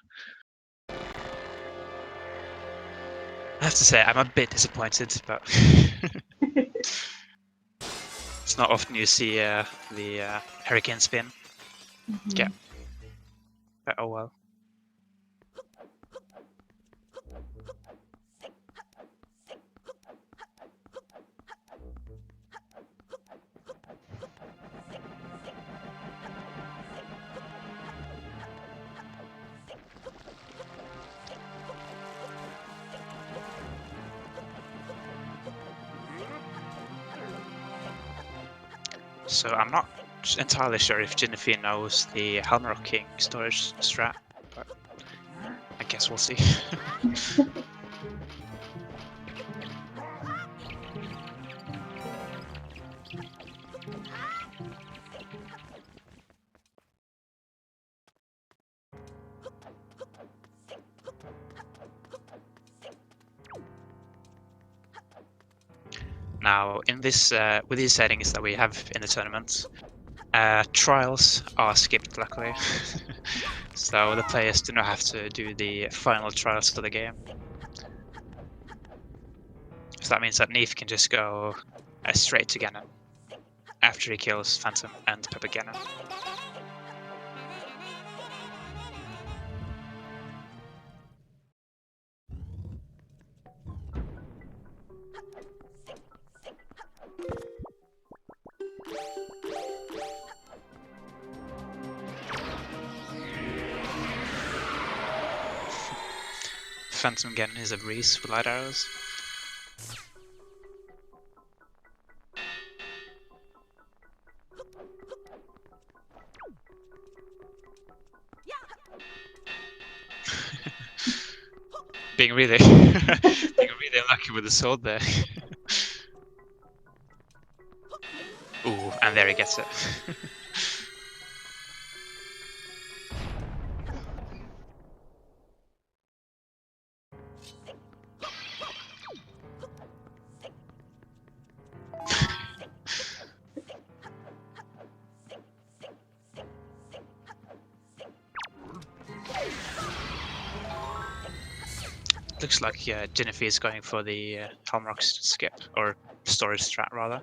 I have to say, I'm a bit disappointed, but it's not often you see the hurricane spin. Yeah, but oh well. So I'm not entirely sure if Gynophi knows the Helmrock King storage strat, but I guess we'll see. Now, in this with these settings that we have in the tournament, trials are skipped luckily, so the players do not have to do the final trials of the game. So that means that neefe can just go straight to Ganon after he kills Phantom and Pepper Ganon. Phantom Ganon is a breeze with light arrows. being really unlucky with the sword there. Ooh, and there he gets it. Looks like Gynophi is going for the Helmrock skip, or storage strat rather.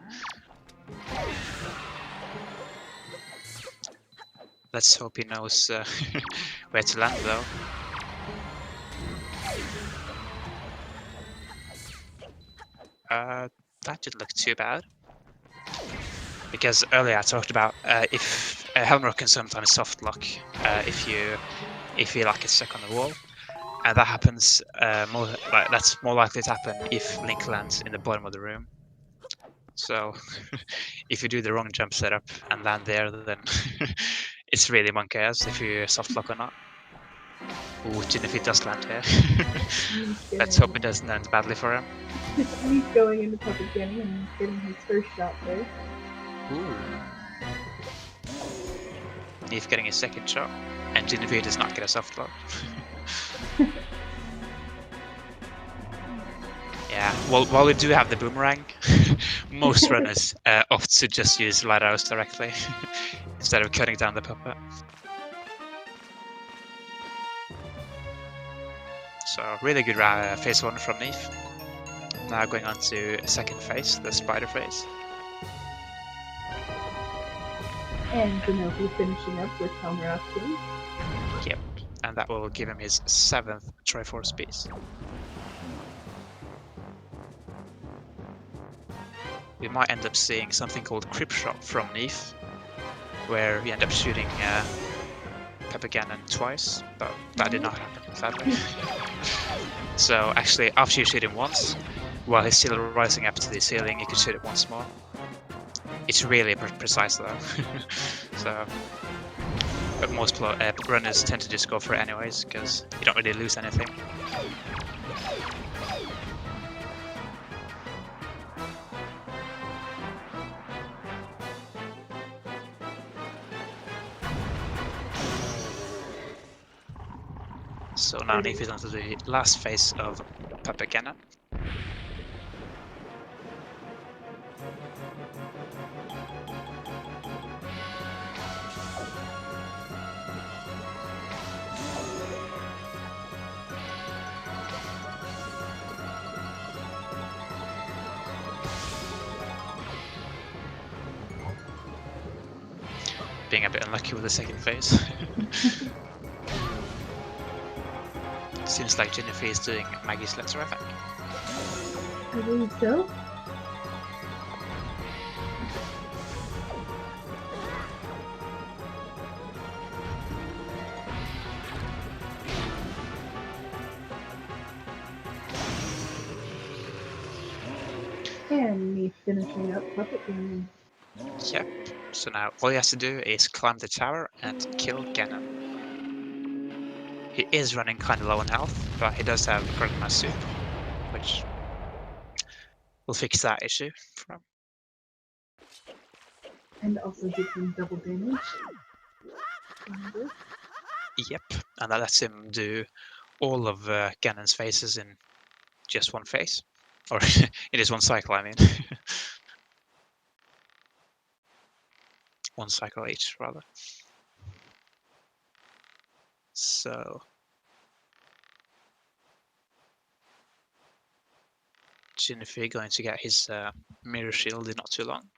Let's hope he knows where to land though. That didn't look too bad. Because earlier I talked about if Helmrock can sometimes soft lock if you like get stuck on the wall. And that happens that's more likely to happen if Link lands in the bottom of the room. So if you do the wrong jump setup and land there, then it's really monkey ass if you soft lock or not. Ooh, Gynophi does land here. Let's hope it doesn't end badly for him. He's going into public Ganon and getting his first shot there. Ooh. Neefe getting his second shot, and Gynophi does not get a soft lock. Yeah, well, while we do have the boomerang, most runners opt to just use light arrows directly instead of cutting down the puppet. So really good phase 1 from neefe. Now going on to second phase, the spider phase. And Gynophi finishing up with Helmrock King. Yep, and that will give him his 7th Triforce piece. We might end up seeing something called Crypt Shot from neefe, where we end up shooting Pepper Ganon twice, but that did not happen, sadly. So actually, after you shoot him once, while he's still rising up to the ceiling, you can shoot it once more. It's really precise though. So, but most runners tend to just go for it anyways, because you don't really lose anything. So now neefe is onto the last phase of Pepper Ganon. getting a bit unlucky with the second phase. Seems like Gynophi is doing Maggie's letter, I think. I believe so. And me finishing up puppet gaming. Yep. So now all he has to do is climb the tower and kill Ganon. He is running kind of low on health, but he does have Grandma's Soup, which will fix that issue for him. And also gives him double damage. Remember? Yep, and that lets him do all of Ganon's phases in just one phase. Or it is one cycle, I mean. One cycle each, rather. So Gynophi going to get his mirror shield in not too long.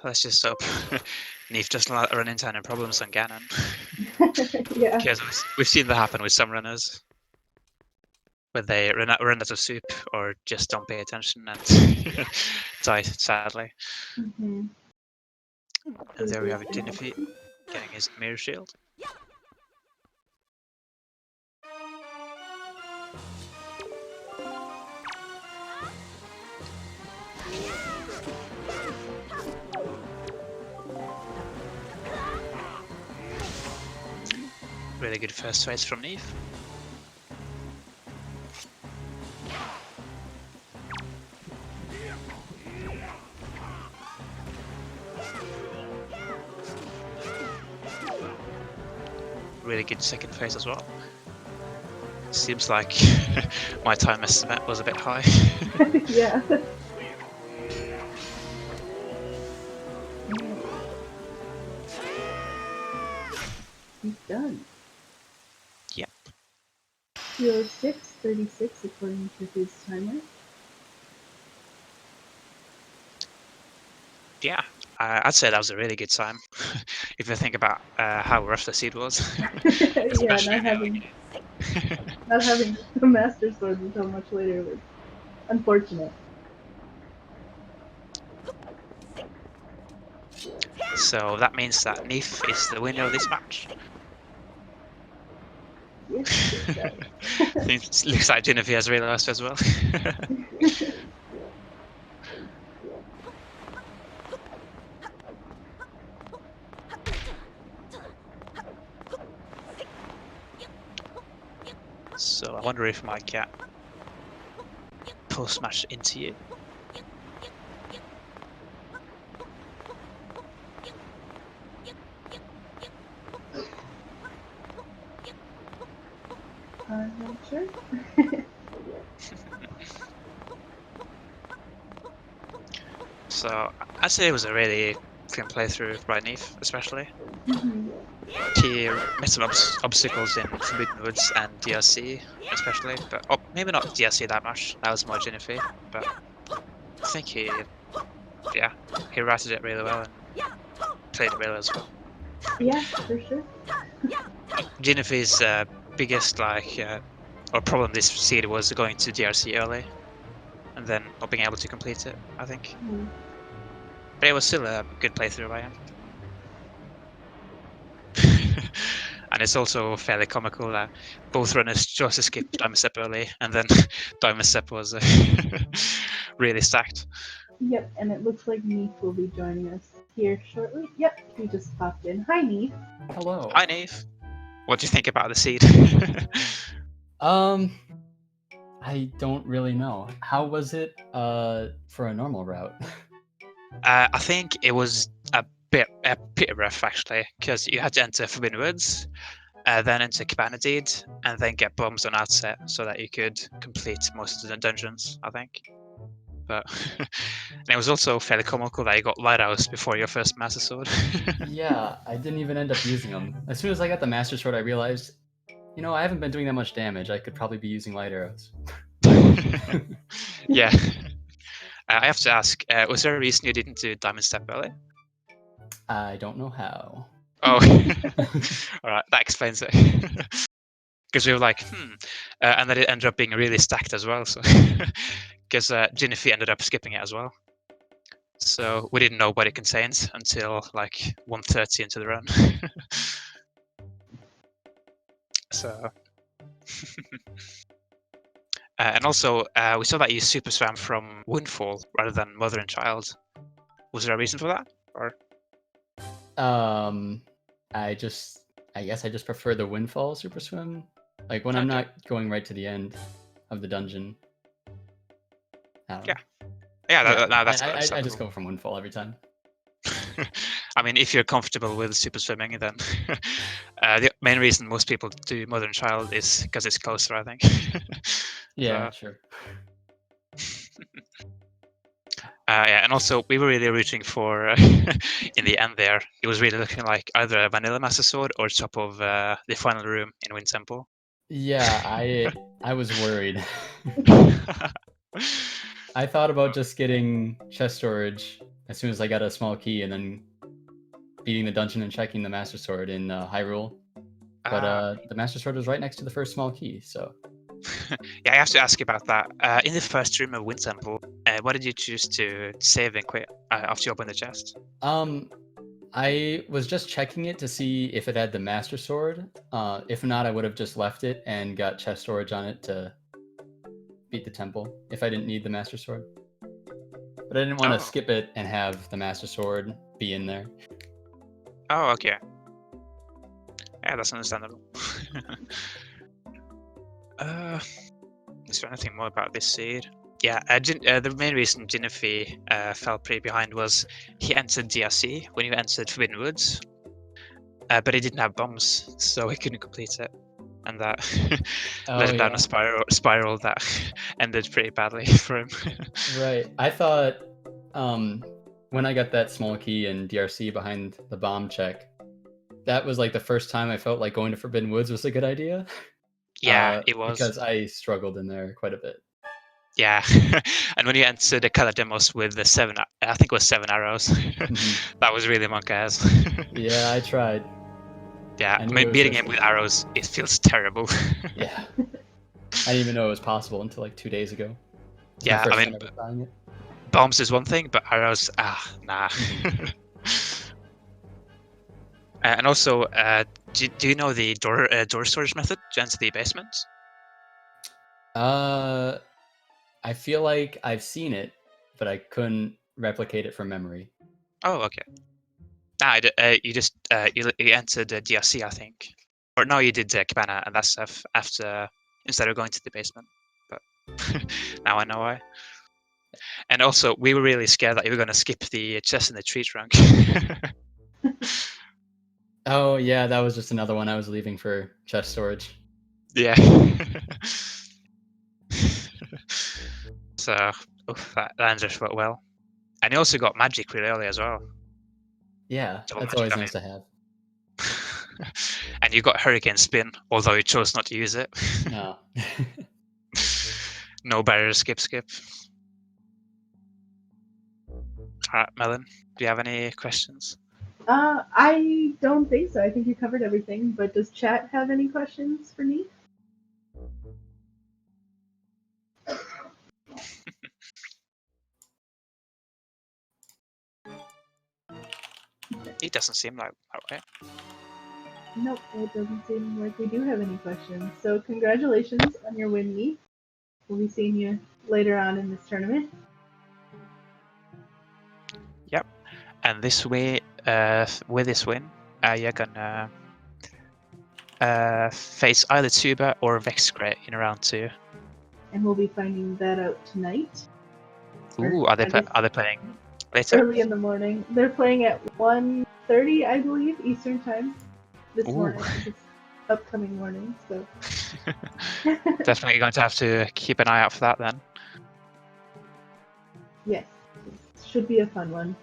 Let's just hope neefe doesn't run into any problems on Ganon. Yeah. Because we've seen that happen with some runners. Where they run out of soup or just don't pay attention and die, sadly. Mm-hmm. And there we have Gynophi getting his mirror shield. Really good first phase from neefe. Really good second phase as well. Seems like my time estimate was a bit high. Yeah. He's done. Yep. 206:36 according to his timer. Yeah, I'd say that was a really good time. If you think about how rough the seed was. Yeah, not having the Master Sword until much later was unfortunate. So that means that neefe is the winner of this match. Yes, it does. Looks like Gynophi has realized as well. So I wonder if my cat pull smash into you. I'm not sure. So I'd say it was a really fun playthrough by neefe, especially. Mm-hmm. He met some obstacles in Forbidden Woods and DRC, especially, but maybe not DRC that much. That was more Gynophi, but I think he routed it really well and played it really well as well. Yeah, for sure. Gynophi's biggest or problem this seed was going to DRC early, and then not being able to complete it, I think. Mm. But it was still a good playthrough by him. And it's also fairly comical that both runners chose to skip Diamond Step early, and then Diamond Step was really stacked. Yep, and it looks like neefe will be joining us here shortly. Yep, he just popped in. Hi, neefe. Hello. Hi, neefe. What do you think about the seed? I don't really know. How was it for a normal route? I think it was a bit rough actually, because you had to enter Forbidden Woods, then into Cabana Deed, and then get bombs on outset so that you could complete most of the dungeons, I think. But and it was also fairly comical that you got lighthouse before your first Master Sword. Yeah, I didn't even end up using them. As soon as I got the Master Sword, I realized, I haven't been doing that much damage. I could probably be using light arrows. Yeah. I have to ask, was there a reason you didn't do Diamond Step early? I don't know how. Oh, all right, that explains it. Because we were like, and then it ended up being really stacked as well. So, because Gynophi ended up skipping it as well. So we didn't know what it contains until like 1:30 into the run. So, and also we saw that you super swam from Windfall rather than Mother and Child. Was there a reason for that, or? I guess I just prefer the Windfall Super Swim. Like when I'm Okay. not going right to the end of the dungeon. I don't know. Yeah, that's I just understandable. go from Windfall every time. I mean, if you're comfortable with super swimming, then the main reason most people do Mother and Child is because it's closer, I think. Yeah, So, sure. yeah, and also we were really rooting for in the end there. It was really looking like either a vanilla Master Sword or top of the final room in Wind Temple. Yeah, I was worried. I thought about just getting chest storage as soon as I got a small key and then beating the dungeon and checking the Master Sword in Hyrule. But the Master Sword was right next to the first small key, so. Yeah, I have to ask you about that. In the first room of Wind Temple, why did you choose to save and quit after you opened the chest? I was just checking it to see if it had the Master Sword. If not, I would have just left it and got chest storage on it to beat the temple if I didn't need the Master Sword. But I didn't want to skip it and have the Master Sword be in there. Oh, okay. Yeah, that's understandable. Is there anything more about this seed? Yeah, the main reason Gynophi fell pretty behind was he entered DRC when he entered Forbidden Woods, but he didn't have bombs, so he couldn't complete it, and that led him down a spiral that ended pretty badly for him. Right. I thought when I got that small key in DRC behind the bomb check, that was like the first time I felt like going to Forbidden Woods was a good idea. Yeah, it was. Because I struggled in there quite a bit. Yeah, and when you entered the color demos with the I think it was 7 arrows, that was really monk ass. Yeah, I tried. Yeah, I mean, beating him with arrows, it feels terrible. Yeah. I didn't even know it was possible until like 2 days ago. Yeah, I mean, bombs is one thing, but arrows, nah. And also, do you know the door storage method to enter the basement? I feel like I've seen it, but I couldn't replicate it from memory. Oh, okay. You just you entered DRC, I think, or no, you did Cabana and that stuff after instead of going to the basement. But now I know why. And also, we were really scared that you were going to skip the chest in the tree trunk. Oh yeah, that was just another one I was leaving for chest storage. Yeah. So that ended up well. And you also got magic really early as well. Yeah, that's always nice to have. And you got Hurricane Spin, although you chose not to use it. No. No barrier skip. Alright, Melon, do you have any questions? I don't think so. I think you covered everything, but does chat have any questions for me? It doesn't seem like that way. Nope, it doesn't seem like we do have any questions. So congratulations on your win, Neefe. We'll be seeing you later on in this tournament. Yep. And this way, with this win, you're gonna face either Tuba or Vexcrate in round 2. And we'll be finding that out tonight. Ooh, are they playing Later. early in the morning. They're playing at 1:30, I believe, Eastern time this Ooh. morning, this upcoming morning. So Definitely going to have to keep an eye out for that then. yes, should be a fun one.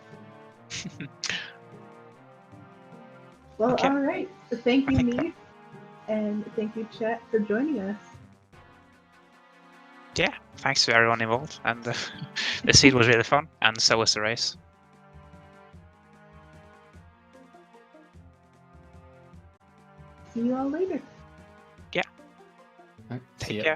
Well, Okay. all right. Thank I you, think Neefe, and thank you, chat, for joining us. yeah. Thanks to everyone involved, and the seed was really fun, and so was the race. See you all later. All right, see Take ya. care.